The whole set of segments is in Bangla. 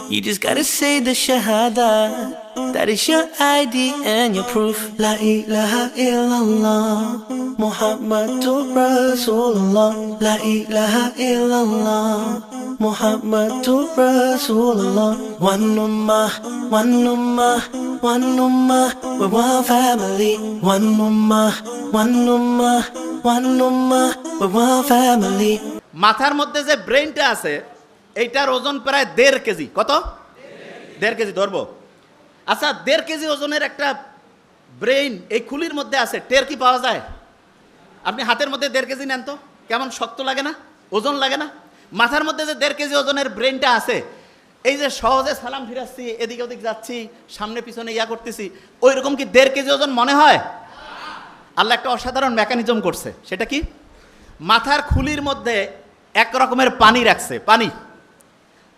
You just gotta say the shahada. That is your ID and your proof. La ilaha illallah, Muhammadur Rasulullah. La ilaha illallah, Muhammadur Rasulullah. One ummah, one ummah, one ummah, we're one family. One ummah, one ummah, one ummah, we're one family. মাথার মধ্যে যে ব্রেনটা আছে এইটার ওজন প্রায় 1.5 কেজি। কত? 1.5 কেজি ধরবো। আচ্ছা, 1.5 কেজি ওজনের একটা ব্রেইন এই খুলির মধ্যে আছে, টের কি পাওয়া যায়? আপনি হাতের মধ্যে 1.5 কেজি নেন তো, কেমন শক্ত লাগে না? ওজন লাগে না? মাথার মধ্যে যে 1.5 কেজি ওজনের ব্রেনটা আছে, এই যে সহজে সালাম ফিরাচ্ছি, এদিক ওদিক যাচ্ছি, সামনে পিছনে ইয়া করতেছি, ওই রকম কি 1.5 কেজি ওজন মনে হয়? আল্লাহ একটা অসাধারণ মেকানিজম করছে। সেটা কি? মাথার খুলির মধ্যে এক রকমের পানি রাখছে।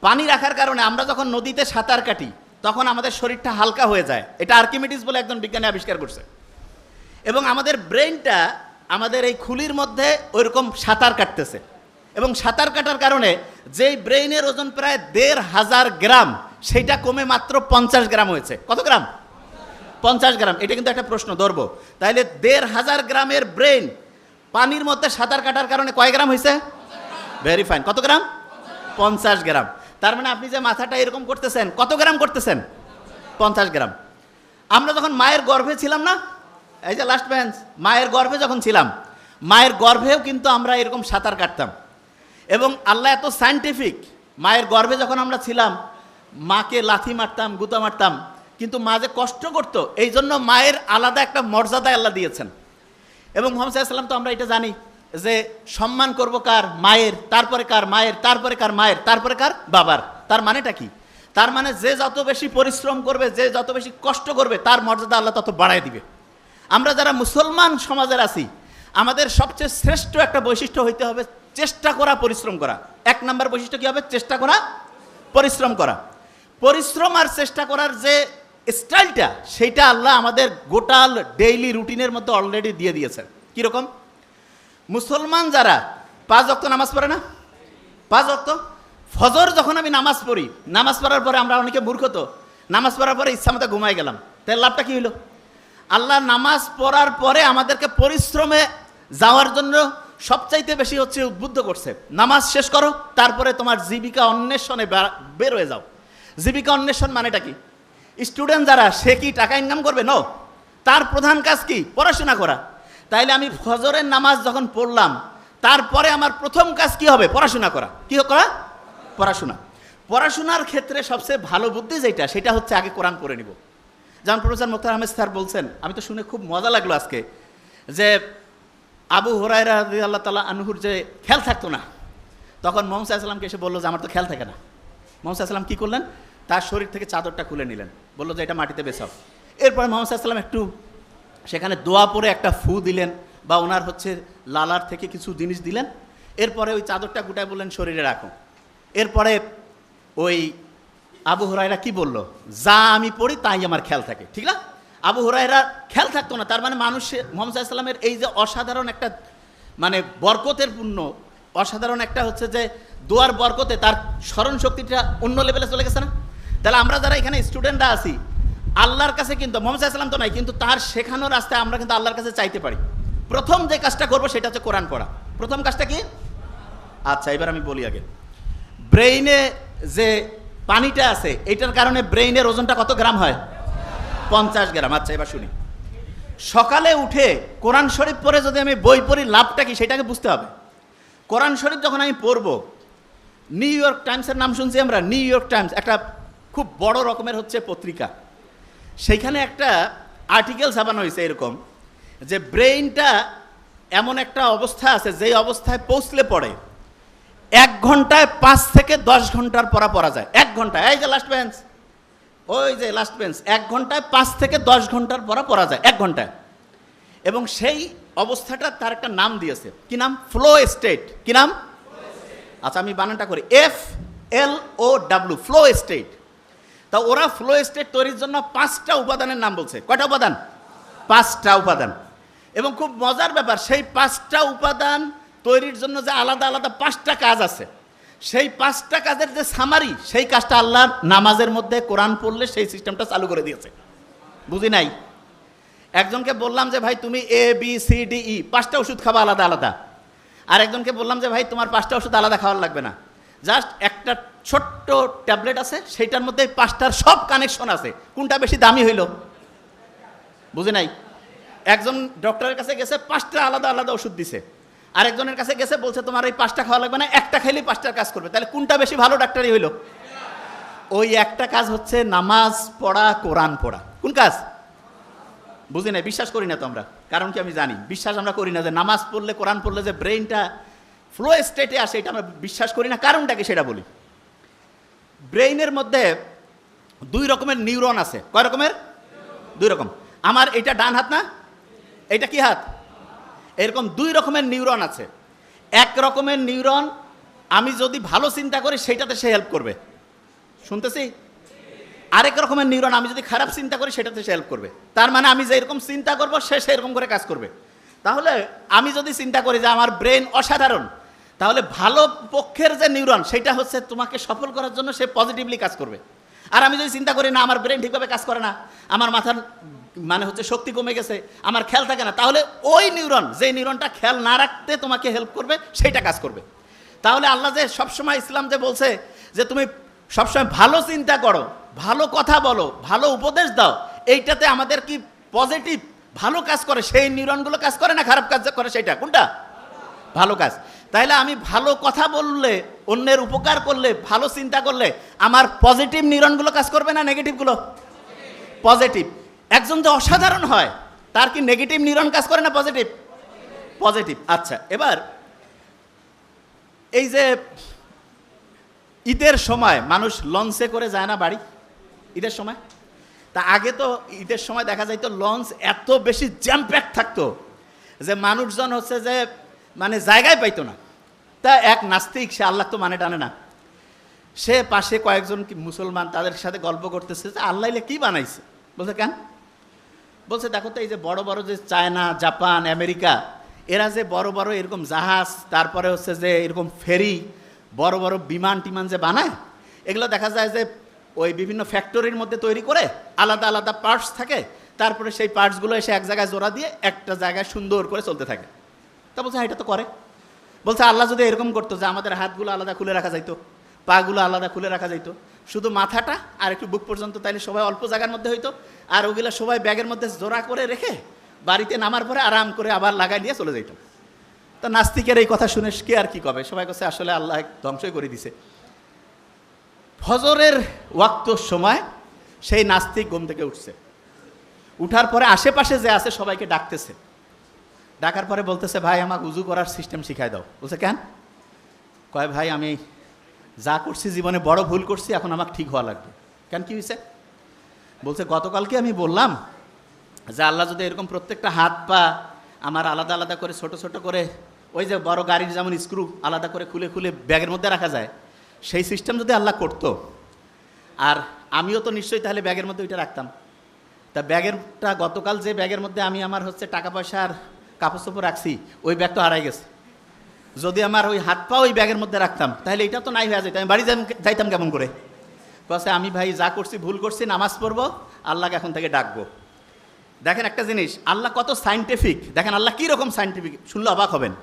পানি রাখার কারণে আমরা যখন নদীতে সাঁতার কাটি তখন আমাদের শরীরটা হালকা হয়ে যায়। এটা আর্কিমিডিস বলে একজন বিজ্ঞানী আবিষ্কার করছে। এবং আমাদের ব্রেনটা আমাদের এই খুলির মধ্যে ওইরকম সাঁতার কাটতেছে। এবং সাঁতার কাটার কারণে যেই ব্রেইনের ওজন প্রায় 1,500 গ্রাম, সেইটা কমে মাত্র 50 গ্রাম হয়েছে। কত গ্রাম? 50 গ্রাম। এটা কিন্তু একটা প্রশ্ন ধরবো। তাহলে 1,500 গ্রামের ব্রেন পানির মধ্যে সাঁতার কাটার কারণে কয় গ্রাম হয়েছে? Very fine. কত গ্রাম? 50 গ্রাম। তার মানে আপনি যে মাথাটা এরকম করতেছেন, কত গ্রাম করতেছেন? 50 গ্রাম। আমরা যখন মায়ের গর্ভে ছিলাম না, এই যে লাস্ট বেঞ্চ, মায়ের গর্ভে যখন ছিলাম, মায়ের গর্ভেও কিন্তু আমরা এরকম সাঁতার কাটতাম। এবং আল্লাহ এত সায়েন্টিফিক, মায়ের গর্ভে যখন আমরা ছিলাম মাকে লাথি মারতাম, গুতা মারতাম, কিন্তু মা যে কষ্ট করতো, এই জন্য মায়ের আলাদা একটা মর্যাদা আল্লাহ দিয়েছেন। এবং মুহাম্মদ সাল্লাল্লাহু আলাইহি ওয়াসাল্লাম তো আমরা এটা জানি যে সম্মান করব কার? মায়ের, তারপরে কার? মায়ের, তারপরে কার? মায়ের, তারপরে কার? বাবার। তার মানেটা কি? তার মানে যে যত বেশি পরিশ্রম করবে, যে যত বেশি কষ্ট করবে, তার মর্যাদা আল্লাহ তত বাড়ায় দিবে। আমরা যারা মুসলমান সমাজের আছি, আমাদের সবচেয়ে শ্রেষ্ঠ একটা বৈশিষ্ট্য হইতে হবে চেষ্টা করা, পরিশ্রম করা। 1 নম্বর বৈশিষ্ট্য কি হবে? চেষ্টা করা, পরিশ্রম করা। পরিশ্রম আর চেষ্টা করার যে স্টাইলটা, সেইটা আল্লাহ আমাদের গোটাল ডেইলি রুটিনের মধ্যে অলরেডি দিয়ে দিয়েছেন। কীরকম? মুসলমান যারা 5 ওয়াক্ত নামাজ পড়ে না, 5 ওয়াক্ত ফজর যখন আমি নামাজ পড়ি, নামাজ পড়ার পরে আমরা অনেকে মূর্খ, তো নামাজ পড়ার পরে ইচ্ছা মতো ঘুমাই গেলাম, তার লাভটা কি হলো? আল্লাহ নামাজ পড়ার পরে আমাদেরকে পরিশ্রমে যাওয়ার জন্য সবচাইতে বেশি হচ্ছে উদ্বুদ্ধ করছে। নামাজ শেষ করো, তারপরে তোমার জীবিকা অন্বেষণে বের হয়ে যাও। জীবিকা অন্বেষণ মানেটা কি? স্টুডেন্ট যারা, সে কি টাকা ইনকাম করবে? নো, তার প্রধান কাজ কি? পড়াশোনা করা। তাইলে আমি ফজরের নামাজ যখন পড়লাম, তারপরে আমার প্রথম কাজ কি হবে? পড়াশোনা করা। কি করা? পড়াশোনা। পড়াশোনার ক্ষেত্রে সবচেয়ে ভালো বুদ্ধি যেটা, সেটা হচ্ছে আগে কোরআন পড়ে নিব। যেমন প্রফেসর মুখতার আহমেদ স্যার বলছেন, আমি তো শুনে খুব মজা লাগলো আজকে, যে আবু হুরায়রা রাদিয়াল্লাহু তাআলা আনহুর যে খেয়াল থাকতো না, তখন মুহাম্মদ সাল্লাল্লাহু আলাইহি ওয়াসাল্লামকে এসে বললো যে আমার তো খেয়াল থাকে না। মুহাম্মদ সাল্লাল্লাহু আলাইহি ওয়াসাল্লাম কী করলেন? তার শরীর থেকে চাদরটা খুলে নিলেন, বললো যে এটা মাটিতে বেছাও। এরপরে মুহাম্মদ সাল্লাল্লাহু আলাইহি ওয়াসাল্লাম একটু সেখানে দোয়া পরে একটা ফু দিলেন, বা ওনার হচ্ছে লালার থেকে কিছু জিনিস দিলেন। এরপরে ওই চাদরটা গোটায় বললেন শরীরে রাখো। এরপরে ওই আবু হুরায়রা কি বলল? যা আমি পড়ি তাই আমার খেয়াল থাকে। ঠিক না? আবু হুরায়রা খেয়াল থাকতো না। তার মানে মানুষের মুহাম্মদ সাল্লাল্লাহু আলাইহি ওয়াসাল্লামের এই যে অসাধারণ একটা মানে বরকতের পূর্ণ, অসাধারণ একটা হচ্ছে যে দোয়ার বরকতে তার স্মরণ শক্তিটা অন্য লেভেলে চলে গেছে না? তাহলে আমরা যারা এখানে স্টুডেন্টরা আছি, আল্লাহর কাছে কিন্তু মুহাম্মদ সাল্লাল্লাহু আলাইহি ওয়াসাল্লাম তো নাই, কিন্তু তার শেখানোর রাস্তায় আমরা কিন্তু আল্লাহর কাছে চাইতে পারি। প্রথম যে কাজটা করবো সেটা হচ্ছে কোরআন পড়া। প্রথম কাজটা কি? আচ্ছা, এবার আমি বলি আগে। ব্রেইনে যে পানিটা আছে, এইটার কারণে ব্রেইনের ওজনটা কত গ্রাম হয়? 50 গ্রাম। আচ্ছা, এবার শুনি। সকালে উঠে কোরআন শরীফ পড়ে যদি আমি বই পড়ি, লাভটা কি সেটাকে বুঝতে হবে। কোরআন শরীফ যখন আমি পড়বো, নিউ ইয়র্ক টাইমসের নাম শুনছি আমরা। নিউ ইয়র্ক টাইমস একটা খুব বড় রকমের হচ্ছে পত্রিকা। সেইখানে একটা আর্টিকেল ছাপানো হয়েছে এরকম, যে ব্রেইনটা এমন একটা অবস্থা আছে, যেই অবস্থায় পৌঁছলে পড়ে 1 ঘন্টায় 5 থেকে 10 ঘন্টার পড়া যায়। 1 ঘন্টায়, এই যে লাস্ট বেঞ্চ, ওই যে লাস্ট বেঞ্চ, 1 ঘন্টায় 5 থেকে 10 ঘন্টার পড়া যায় 1 ঘন্টায়। এবং সেই অবস্থাটা তার একটা নাম দিয়েছে। কি নাম? Flow state. কি নাম? আচ্ছা, আমি বানানটা করি, FLOW, ফ্লো স্টেট। তা ওরা ফ্লো স্টেট তৈরির জন্য 5টা উপাদানের নাম বলছে। কয়টা উপাদান? 5টা উপাদান। এবং খুব মজার ব্যাপার, সেই 5টা উপাদান তৈরির জন্য যে আলাদা আলাদা 5টা কাজ আছে, সেই 5টা কাজের যে সামারি, সেই কাজটা আল্লাহ নামাজের মধ্যে কোরআন পড়লে সেই সিস্টেমটা চালু করে দিয়েছে। বুঝি নাই? একজনকে বললাম যে ভাই তুমি ABCDE 5টা ওষুধ খাবা আলাদা আলাদা, আর একজনকে বললাম যে ভাই তোমার 5টা ওষুধ আলাদা খাওয়ার লাগবে না, জাস্ট একটা ছোট্ট ট্যাবলেট আছে, সেইটার মধ্যে 5টার সব কানেকশন আছে, কোনটা বেশি দামি হইল? বুঝি নাই? একজন ডক্টরের কাছে গেছে 5টা আলাদা আলাদা ওষুধ দিছে, আরেকজনের কাছে গেছে বলছে তোমার এই 5টা খাওয়া লাগবে না, একটা খাইলেই 5টার কাজ করবে। তাহলে কোনটা বেশি ভালো ডাক্তারই হইল? ওই একটা কাজ হচ্ছে নামাজ পড়া, কোরআন পড়া। কোন কাজ? বুঝি নাই? বিশ্বাস করি না তো আমরা। কারণ কি আমি জানি, বিশ্বাস আমরা করি না যে নামাজ পড়লে কোরআন পড়লে যে ব্রেইনটা ফ্লো স্টেটে আসে, এটা আমরা বিশ্বাস করি না। কারণটা কি সেটা বলি। ব্রেইনের মধ্যে 2 রকমের নিউরন আছে। কয় রকমের? 2 রকম। আমার এটা ডান হাত না, এটা কি হাত? এরকম 2 রকমের নিউরন আছে। এক রকমের নিউরন আমি যদি ভালো চিন্তা করি সেটাতে সে হেল্প করবে, শুনতেছি। আরেক রকমের নিউরন আমি যদি খারাপ চিন্তা করি সেটাতে সে হেল্প করবে। তার মানে আমি যে এরকম চিন্তা করব সে সেরকম করে কাজ করবে। তাহলে আমি যদি চিন্তা করি যে আমার ব্রেন অসাধারণ, তাহলে ভালো পক্ষের যে নিউরন সেটা হচ্ছে তোমাকে সফল করার জন্য সে পজিটিভলি কাজ করবে। আর আমি যদি চিন্তা করি না আমার ব্রেন ঠিকভাবে কাজ করে না, আমার মাথার মানে হচ্ছে শক্তি কমে গেছে, আমার খেয়াল থাকে না, তাহলে ওই নিউরন, যে নিউরনটা খেয়াল না রাখতে তোমাকে হেল্প করবে সেইটা কাজ করবে। তাহলে আল্লাহ যে সবসময় ইসলাম যে বলছে যে তুমি সবসময় ভালো চিন্তা করো, ভালো কথা বলো, ভালো উপদেশ দাও, এইটাতে আমাদের কি পজিটিভ ভালো কাজ করে, সেই নিউরনগুলো কাজ করে না খারাপ কাজ করে? সেটা কোনটা? ভালো কাজ। তাইলে আমি ভালো কথা বললে, অন্যের উপকার করলে, ভালো চিন্তা করলে আমার পজিটিভ নিউরনগুলো কাজ করবে না নেগেটিভগুলো? পজিটিভ। একজন যে অসাধারণ হয় তার কি নেগেটিভ নিউরন কাজ করে না পজিটিভ? পজিটিভ। আচ্ছা, এবার এই যে ঈদের সময় মানুষ লঞ্চে করে যায় না বাড়ি, ঈদের সময়? তা আগে তো ঈদের সময় দেখা যাইত লঞ্চ এত বেশি জ্যাম প্যাক থাকতো যে মানুষজন হচ্ছে যে মানে জায়গায় পাইতো না। তা এক নাস্তিক, সে আল্লাহ তো মানে টানে না, সে পাশে কয়েকজন মুসলমান তাদের সাথে গল্প করতেছে যে আল্লাহ কি বানাইছে। বলছে কেন? বলছে দেখো তো এই যে বড় বড় যে চায়না, জাপান, আমেরিকা, এরা যে বড় বড় এরকম জাহাজ, তারপরে হচ্ছে যে এরকম ফেরি, বড় বড় বিমান টিমান যে বানায়, এগুলো দেখা যায় যে ওই বিভিন্ন ফ্যাক্টরির মধ্যে তৈরি করে আলাদা আলাদা পার্টস থাকে, তারপরে সেই পার্টসগুলো এসে এক জায়গায় জোড়া দিয়ে একটা জায়গায় সুন্দর করে চলতে থাকে। তা বলছে এটা তো করে। বলছে আল্লাহ যদি এরকম করতো যে আমাদের হাতগুলো আলাদা খুলে রাখা যাইতো, পাগুলো আলাদা খুলে রাখা যাইতো, শুধু মাথাটা আর একটু বুক পর্যন্ত, তাইলে সবাই অল্প জায়গার মধ্যে হইতো, আর ওগুলো সবাই ব্যাগের মধ্যে জোড়া করে রেখে বাড়িতে নামার পরে আরাম করে আবার লাগাই দিয়ে চলে যাইত। তা নাস্তিকের এই কথা শুনে কে আর কি কবে, সবাই কাছে আসলে আল্লাহ ধ্বংসই করে দিছে। ফজরের ওয়াক্তর সময় সেই নাস্তিক ঘুম থেকে উঠছে, উঠার পরে আশেপাশে যে আছে সবাইকে ডাকতেছে, ডাকার পরে বলতেছে ভাই আমাকে উজু করার সিস্টেম শিখাই দাও। বলছে কেন? কয় ভাই আমি যা করছি জীবনে বড় ভুল করছি, এখন আমাকে ঠিক হওয়া লাগবে। কেন, কি হয়েছে? বলছে গতকালকে আমি বললাম যে আল্লাহ যদি এরকম প্রত্যেকটা হাত পা আমার আলাদা আলাদা করে ছোট ছোট করে, ওই যে বড় গাড়ির যেমন স্ক্রু আলাদা করে খুলে খুলে ব্যাগের মধ্যে রাখা যায়, সেই সিস্টেম যদি আল্লাহ করতো, আর আমিও তো নিশ্চয়ই তাহলে ব্যাগের মধ্যে ওইটা রাখতাম। তা ব্যাগেরটা গতকাল যে ব্যাগের মধ্যে আমি আমার হচ্ছে টাকা পয়সা আর কাপড় চোপড় রাখছি, ওই ব্যাগ তো হারাই গেছে। যদি আমার ওই হাত পা ওই ব্যাগের মধ্যে রাখতাম তাহলে এটা তো নাই হয়ে যেত, আমি বাড়ি যাইতাম কেমন করে? বলছে আমি ভাই যা করছি ভুল করছি, নামাজ পড়বো, আল্লাহকে এখন থেকে ডাকবো। দেখেন একটা জিনিস, আল্লাহ কত সাইন্টিফিক, দেখেন আল্লাহ কীরকম সাইন্টিফিক, শুনলে অবাক হবেন।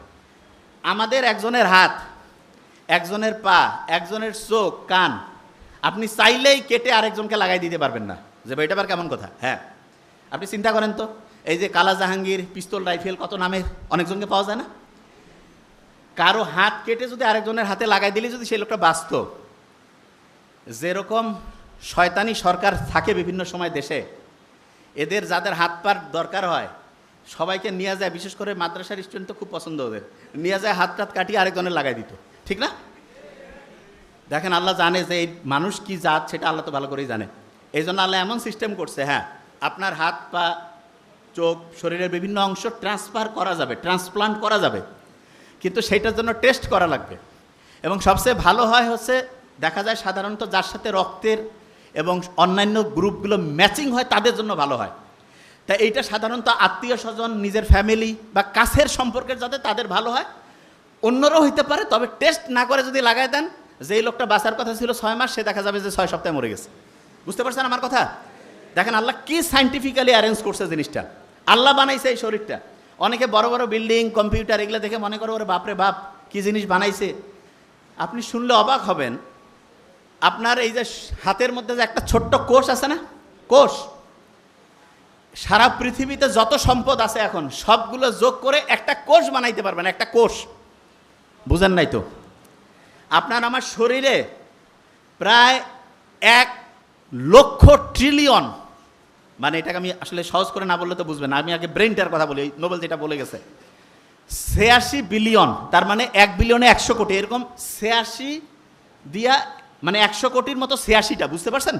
আমাদের একজনের হাত, একজনের পা, একজনের চোখ, কান আপনি চাইলেই কেটে আরেকজনকে লাগাই দিতে পারবেন না, যে ভাই এটা আবার কেমন কথা? হ্যাঁ, আপনি চিন্তা করেন তো, এই যে কালা জাহাঙ্গীর, পিস্তল, রাইফেল, কত নামের অনেকজনকে পাওয়া যায় না? কারো হাত কেটে যদি আরেকজনের হাতে লাগাই দিলে যদি সেই লোকটা বাঁচত, যেরকম শয়তানি সরকার থাকে বিভিন্ন সময় দেশে, এদের যাদের হাত পার দরকার হয় সবাইকে নিয়ে যায়, বিশেষ করে মাদ্রাসার স্টুডেন্ট তো খুব পছন্দ, ওদের নিয়ে যায় হাত টাত কাটিয়ে আরেকজনের লাগাই দিত, ঠিক না? দেখেন আল্লাহ জানে যে এই মানুষ কি জাত, সেটা আল্লাহ তো ভালো করেই জানে। এই জন্য আল্লাহ এমন সিস্টেম করছে, হ্যাঁ আপনার হাত পা চোখ শরীরের বিভিন্ন অংশ ট্রান্সফার করা যাবে, ট্রান্সপ্লান্ট করা যাবে, কিন্তু সেইটার জন্য টেস্ট করা লাগবে। এবং সবচেয়ে ভালো হয় হচ্ছে দেখা যায় সাধারণত যার সাথে রক্তের এবং অন্যান্য গ্রুপগুলো ম্যাচিং হয় তাদের জন্য ভালো হয়। তাই এইটা সাধারণত আত্মীয় স্বজন, নিজের ফ্যামিলি বা কাছের সম্পর্কের যাতে তাদের ভালো হয়, অন্যরাও হইতে পারে, তবে টেস্ট না করে যদি লাগাই দেন যেই লোকটা বাঁচার কথা ছিল 6 মাস, সে দেখা যাবে যে 6 সপ্তাহে মরে গেছে। বুঝতে পারছেন আমার কথা? দেখেন আল্লাহ কি সাইন্টিফিক্যালি অ্যারেঞ্জ করছে জিনিসটা। আল্লাহ বানাইছে এই শরীরটা। অনেকে বড় বড় বিল্ডিং, কম্পিউটার এগুলো দেখে মনে করো ওরে বাপরে বাপ কি জিনিস বানাইছে। আপনি শুনলে অবাক হবেন, আপনার এই যে হাতের মধ্যে যে একটা ছোট্ট কোষ আছে না, কোষ, সারা পৃথিবীতে যত সম্পদ আছে এখন সবগুলো যোগ করে একটা কোষ বানাইতে পারবেন, একটা কোষ। বুঝেন নাই তো? আপনার আমার শরীরে প্রায় 1 লক্ষ ট্রিলিয়ন, মানে এটাকে আমি আসলে সহজ করে না বললে তো বুঝবেন না, আমি আগে ব্রেনটার কথা বলি, নোবেল যেটা বলে গেছে 86 বিলিয়ন, তার মানে 1 বিলিয়নে 100 কোটি, এরকম 86 দিয়া মানে 100 কোটির মতো 86টা, বুঝতে পারছেন?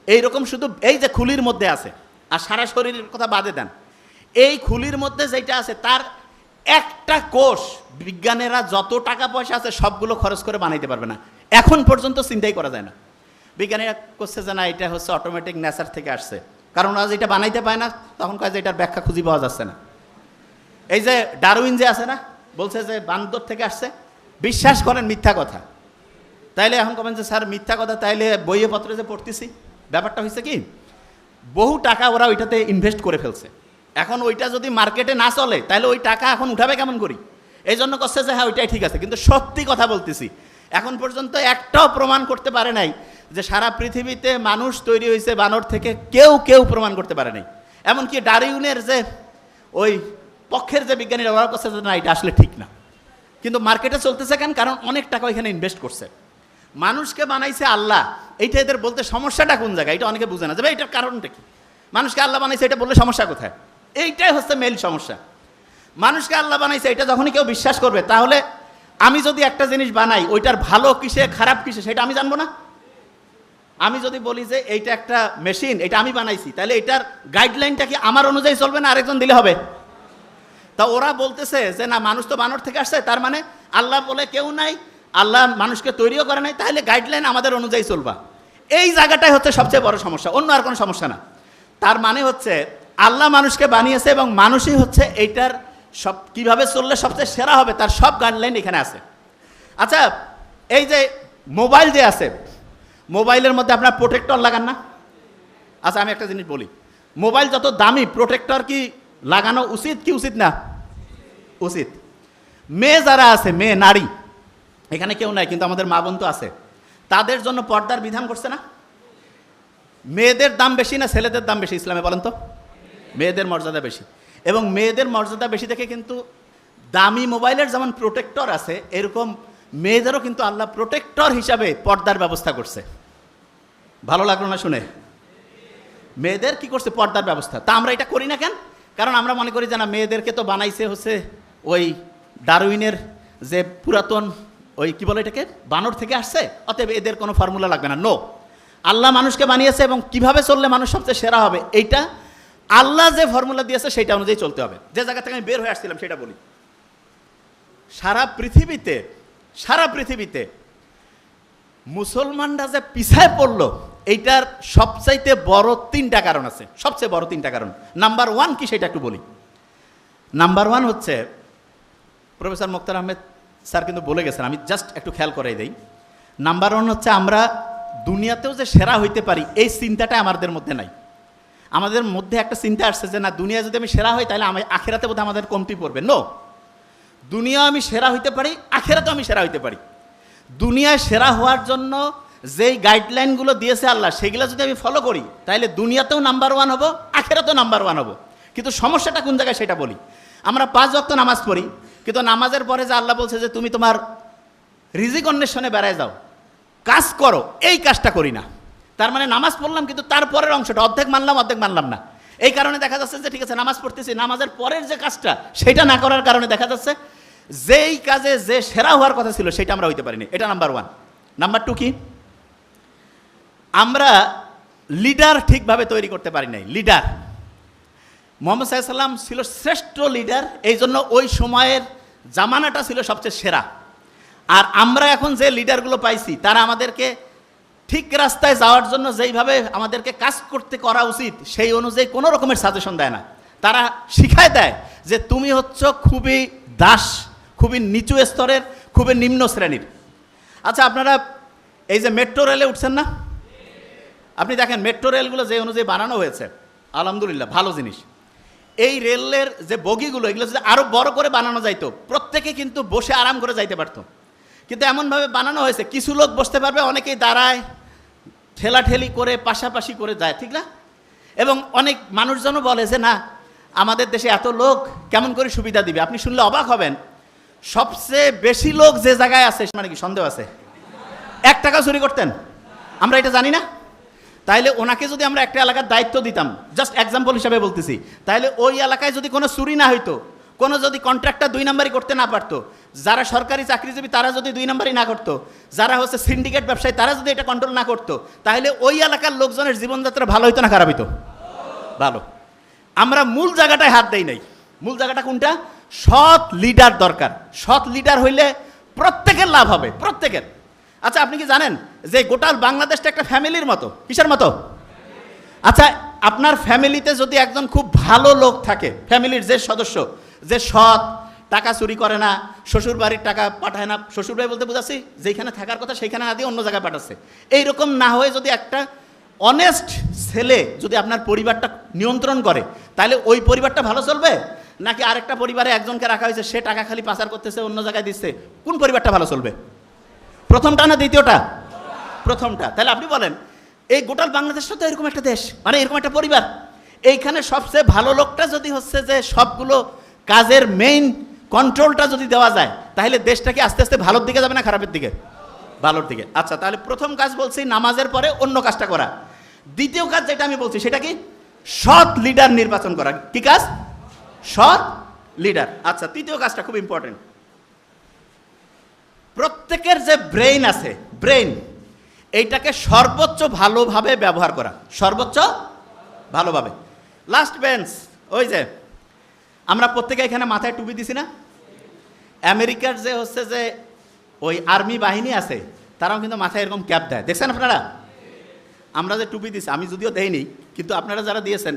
এইরকম শুধু এই যে খুলির মধ্যে আছে, আর সারা শরীরের কথা বাদে দেন, এই খুলির মধ্যে যেটা আছে তার একটা কোষ বিজ্ঞানীরা যত টাকা পয়সা আছে সবগুলো খরচ করে বানাইতে পারবে না, এখন পর্যন্ত চিন্তাই করা যায় না। বিজ্ঞানীরা করছে যে না এটা হচ্ছে অটোমেটিক নেচার থেকে আসছে, কারণ আজ এটা বানাইতে পায় না, তখন কয় যে এটার ব্যাখ্যা খুঁজে পাওয়া যাচ্ছে না। এই যে ডারউইন যে আছে না, বলছে যে বান্দর থেকে আসছে, বিশ্বাস করেন মিথ্যা কথা। তাইলে এখন কবেন যে স্যার মিথ্যা কথা, তাইলে বইয়ে পত্রে যে পড়তেছি, ব্যাপারটা হয়েছে কি বহু টাকা ওরা ওইটাতে ইনভেস্ট করে ফেলছে, এখন ওইটা যদি মার্কেটে না চলে তাহলে ওই টাকা এখন উঠাবে কেমন করি, এই জন্য করছে যে হ্যাঁ ওইটাই ঠিক আছে। কিন্তু সত্যি কথা বলতেছি, এখন পর্যন্ত একটাও প্রমাণ করতে পারে নাই যে সারা পৃথিবীতে মানুষ তৈরি হয়েছে বানর থেকে, কেউ প্রমাণ করতে পারে নাই। এমনকি ডারউইনের যে ওই পক্ষের যে বিজ্ঞানীরা ওরা করছে যে না এটা আসলে ঠিক না, কিন্তু মার্কেটে চলতেছে কেন, কারণ অনেক টাকা ওইখানে ইনভেস্ট করছে। মানুষকে বানাইছে আল্লাহ, এইটা এদের বলতে সমস্যাটা কোন জায়গায় এটা অনেকে বুঝে না, যে ভাই এটার কারণটা কি, মানুষকে আল্লাহ বানাইছে এটা বললে সমস্যা কোথায়? এইটাই হচ্ছে মেইন সমস্যা। মানুষকে আল্লাহ বানাইছে এটা যখনই কেউ বিশ্বাস করবে, তাহলে আমি যদি একটা জিনিস বানাই ওইটার ভালো কিসে খারাপ কিসে সেটা আমি জানবো না? আমি যদি বলি যে এইটা একটা মেশিন, এটা আমি বানাইছি, তাহলে এটার গাইডলাইনটা কি আমার অনুযায়ী চলবে না আরেকজন দিলে হবে? তা ওরা বলতেছে যে না মানুষ তো বানর থেকে আসছে, তার মানে আল্লাহ বলে কেউ নাই, আল্লাহ মানুষকে তৈরিও করে নাই, তাহলে গাইডলাইন আমাদের অনুযায়ী চলবা। এই জায়গাটাই হচ্ছে সবচেয়ে বড় সমস্যা, অন্য আর কোনো সমস্যা না। তার মানে হচ্ছে আল্লাহ মানুষকে বানিয়েছে এবং মানুষই হচ্ছে এইটার সব কিভাবে চললে সবচেয়ে সেরা হবে তার সব গাইডলাইন এখানে আছে। আচ্ছা এই যে মোবাইল যে আছে, মোবাইলের মধ্যে আপনার প্রোটেক্টর লাগান না? আচ্ছা আমি একটা জিনিস বলি, মোবাইল যত দামি প্রোটেক্টর কি লাগানো উচিত কি উচিত না? উচিত। মেয়ে যারা আছে, মেয়ে নারী, এখানে কেউ নাই কিন্তু আমাদের মা বোন তো আছে, তাদের জন্য পর্দার বিধান করছে না? মেয়েদের দাম বেশি না ছেলেদের দাম বেশি ইসলামে বলেন তো? মেয়েদের মর্যাদা বেশি, এবং মেয়েদের মর্যাদা বেশি দেখে কিন্তু দামি মোবাইলের যেমন প্রোটেক্টর আছে, এরকম মেয়েদেরও কিন্তু আল্লাহ প্রোটেক্টর হিসাবে পর্দার ব্যবস্থা করছে। ভালো লাগলো না শুনে? মেয়েদের কি করছে? পর্দার ব্যবস্থা। তা আমরা এটা করি না কেন? কারণ আমরা মনে করি যে না মেয়েদেরকে তো বানাইছে হচ্ছে ওই ডারউইনের যে পুরাতন ওই কি বলে এটাকে, বানর থেকে আসছে, অতএব এদের কোনো ফর্মুলা লাগবে না। নো, আল্লাহ মানুষকে বানিয়েছে এবং কিভাবে চললে মানুষ সবচেয়ে সেরা হবে এইটা আল্লাহ যে ফর্মুলা দিয়েছে সেটা অনুযায়ী চলতে হবে। যে জায়গা থেকে আমি বের হয়ে আসছিলাম সেটা বলি, সারা পৃথিবীতে মুসলমানরা যে পিছায় পড়লো এইটার সবচাইতে বড় 3টা কারণ আছে, সবচেয়ে বড় 3টা কারণ। নাম্বার 1 কি সেটা একটু বলি। নাম্বার 1 হচ্ছে, প্রফেসর মুক্তার আহমেদ স্যার কিন্তু বলে গেছেন, আমি জাস্ট একটু খেয়াল করাই দেই। নাম্বার 1 হচ্ছে আমরা দুনিয়াতেও যে সেরা হইতে পারি এই চিন্তাটা আমাদের মধ্যে নাই। আমাদের মধ্যে একটা চিন্তা আসছে যে না দুনিয়া যদি আমি সেরা হই তাহলে আমি আখেরাতে বোধহয় আমাদের কমতি পড়বে। নো, দুনিয়া আমি সেরা হইতে পারি, আখেরাতেও আমি সেরা হইতে পারি। দুনিয়ায় সেরা হওয়ার জন্য যেই গাইডলাইনগুলো দিয়েছে আল্লাহ, সেগুলো যদি আমি ফলো করি তাহলে দুনিয়াতেও নাম্বার 1 হবো, আখেরাতেও নাম্বার 1 হবো। কিন্তু সমস্যাটা কোন জায়গায় সেটা বলি। আমরা 5 ওয়াক্ত নামাজ পড়ি, কিন্তু নামাজের পরে যে আল্লাহ বলছে যে তুমি তোমার রিজিক অন্বেষণে বেড়ায় যাও, কাজ করো, এই কাজটা করি না। তার মানে নামাজ পড়লাম কিন্তু তারপরের অংশটা অর্ধেক মানলাম না। এই কারণে দেখা যাচ্ছে যে ঠিক আছে নামাজ পড়তেছি, নামাজের পরের যে কাজটা সেটা না করার কারণে দেখা যাচ্ছে যেই কাজে যে সেরা হওয়ার কথা ছিল সেটা আমরা হইতে পারিনি। এটা নাম্বার 1। নাম্বার 2 কি, আমরা লিডার ঠিকভাবে তৈরি করতে পারি নাই। লিডার, মুহাম্মদ সাল্লাল্লাহু আলাইহি ওয়াসাল্লাম ছিল শ্রেষ্ঠ লিডার, এই জন্য ওই সময়ের জামানাটা ছিল সবচেয়ে সেরা। আর আমরা এখন যে লিডারগুলো পাইছি তারা আমাদেরকে ঠিক রাস্তায় যাওয়ার জন্য যেইভাবে আমাদেরকে কাজ করতে করা উচিত সেই অনুযায়ী কোনো রকমের সাজেশন দেয় না। তারা শিখায় দেয় যে তুমি হচ্ছ খুবই দাস, খুবই নিচু স্তরের, খুবই নিম্ন শ্রেণীর। আচ্ছা, আপনারা এই যে মেট্রো রেলে উঠছেন না, আপনি দেখেন মেট্রো রেলগুলো যে অনুযায়ী বানানো হয়েছে, আলহামদুলিল্লাহ ভালো জিনিস। এই রেলের যে বগিগুলো, এগুলো যদি আরও বড় করে বানানো যাইতো, প্রত্যেকে কিন্তু বসে আরাম করে যাইতে পারতো। কিন্তু এমনভাবে বানানো হয়েছে কিছু লোক বসতে পারবে, অনেকেই দাঁড়ায়, ঠেলাঠেলি করে পাশাপাশি করে যায়, ঠিক না? এবং অনেক মানুষজনও বলে যে না, আমাদের দেশে এত লোক কেমন করে সুবিধা দিবে। আপনি শুনলে অবাক হবেন, সবচেয়ে বেশি লোক যে জায়গায় আছে, মানে কি সন্দেহ আছে? 1 টাকা চুরি করতেন, আমরা এটা জানি না? তাইলে ওনাকে যদি আমরা একটা এলাকার দায়িত্ব দিতাম, জাস্ট এক্সাম্পল হিসাবে বলতেছি, তাহলে ওই এলাকায় যদি কোনো চুরি না হইতো, কোনো যদি কন্ট্রাক্টর 2 নাম্বারই করতে না পারতো, যারা সরকারি চাকরিজীবী তারা যদি 2 নাম্বারই না করতো, যারা হচ্ছে সিন্ডিকেট ব্যবসায়ী তারা যদি এটা কন্ট্রোল না করতো, তাহলে ওই এলাকার লোকজনের জীবনযাত্রা ভালো হইতো না খারাপ হইতো? ভালো। আমরা মূল জায়গাটায় হাত দেই নাই। মূল জায়গাটা কোনটা? সৎ লিডার দরকার। সৎ লিডার হইলে প্রত্যেকের লাভ হবে, প্রত্যেকের। আচ্ছা, আপনি কি জানেন যে গোটাল বাংলাদেশটা একটা ফ্যামিলির মতো? কিসের মতো? আচ্ছা, আপনার ফ্যামিলিতে যদি একজন খুব ভালো লোক থাকে, ফ্যামিলির যে সদস্য, যে সৎ, টাকা চুরি করে না, শ্বশুর বাড়ির টাকা পাঠায় না, শ্বশুর বাড়ি বলতে বুঝাচ্ছি যেখানে থাকার কথা সেইখানে না দিয়ে অন্য জায়গায় পাঠাচ্ছে, এইরকম না হয়ে যদি একটা অনেস্ট ছেলে যদি আপনার পরিবারটা নিয়ন্ত্রণ করে, তাহলে ওই পরিবারটা ভালো চলবে, নাকি আরেকটা পরিবারে একজনকে রাখা হয়েছে, সে টাকা খালি পাচার করতেছে, অন্য জায়গায় দিচ্ছে, কোন পরিবারটা ভালো চলবে? প্রথমটা না দ্বিতীয়টা? প্রথমটা। তাহলে আপনি বলেন, এই গোটাল বাংলাদেশটা তো এরকম একটা দেশ, মানে এরকম একটা পরিবার, এইখানে সবচেয়ে ভালো লোকটা যদি হচ্ছে যে সবগুলো কাজের মেইন কন্ট্রোলটা যদি দেওয়া যায়, তাহলে দেশটাকে আস্তে আস্তে ভালোর দিকে যাবে না খারাপের দিকে? ভালোর দিকে। আচ্ছা, তাহলে প্রথম কাজ বলছি নামাজের পরে অন্য কাজটা করা। দ্বিতীয় কাজ যেটা আমি বলছি সেটা কি? সৎ লিডার নির্বাচন করা। কি কাজ? সৎ লিডার। আচ্ছা, তৃতীয় কাজটা খুব ইম্পর্টেন্ট। প্রত্যেকের যে ব্রেইন আছে, ব্রেইন, এইটাকে সর্বোচ্চ ভালোভাবে ব্যবহার করা, সর্বোচ্চ ভালোভাবে। লাস্ট বেঞ্চ, ওই যে আমরা প্রত্যেকে এখানে মাথায় টুপি দিছি না? আমেরিকার যে হচ্ছে যে ওই আর্মি বাহিনী আছে, তারাও কিন্তু মাথায় এরকম ক্যাপ দেয়, দেখছেন আপনারা? আমরা যে টুপি দিছি, আমি যদিও দেইনি, কিন্তু আপনারা যারা দিয়েছেন,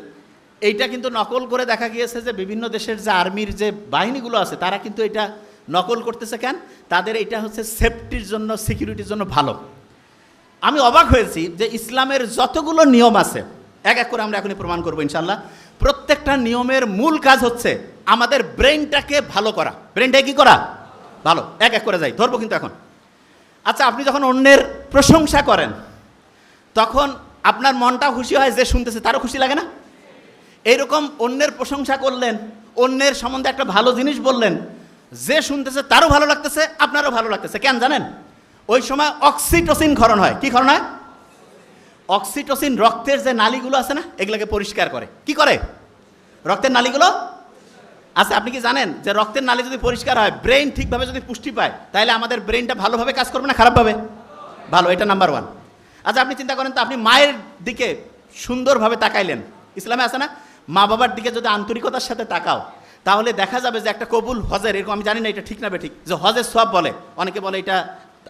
এইটা কিন্তু নকল করে দেখা গিয়েছে যে বিভিন্ন দেশের যে আর্মির যে বাহিনীগুলো আছে, তারা কিন্তু এটা নকল করতেছে। কেন? তাদের এটা হচ্ছে সেফটির জন্য, সিকিউরিটির জন্য ভালো। আমি অবাক হয়েছি যে ইসলামের যতগুলো নিয়ম আছে, এক এক করে আমরা এখনই প্রমাণ করবো ইনশাল্লাহ, প্রত্যেকটা নিয়মের মূল কাজ হচ্ছে আমাদের ব্রেনটাকে ভালো করা। ব্রেনটাকে কি করা? ভালো। এক এক করে যাই, ধরবো কিন্তু এখন। আচ্ছা, আপনি যখন অন্যের প্রশংসা করেন, তখন আপনার মনটা খুশি হয়, যে শুনতেছে তারও খুশি লাগে না? এইরকম অন্যের প্রশংসা করলেন, অন্যের সম্বন্ধে একটা ভালো জিনিস বললেন, যে শুনতেছে তারও ভালো লাগতেছে, আপনারও ভালো লাগতেছে। কেন জানেন? ওই সময় অক্সিটোসিন ক্ষরণ হয়। কি ক্ষরণ হয়? অক্সিটোসিন রক্তের যে নালীগুলো আছে না, এগুলোকে পরিষ্কার করে। কি করে? রক্তের নালীগুলো। আচ্ছা, আপনি কি জানেন যে রক্তের নালী যদি পরিষ্কার হয়, ব্রেন ঠিকভাবে যদি পুষ্টি পায়, তাহলে আমাদের ব্রেনটা ভালোভাবে কাজ করবে না খারাপভাবে? ভালো। এটা নাম্বার 1। আচ্ছা, আপনি চিন্তা করেন তো, আপনি মায়ের দিকে সুন্দরভাবে তাকাইলেন, ইসলামে আছে না, মা বাবার দিকে যদি আন্তরিকতার সাথে তাকাও, তাহলে দেখা যাবে যে একটা কবুল হজের, এরকম আমি জানি না এটা ঠিক না বেঠিক, যে হজের সওয়াব বলে, অনেকে বলে এটা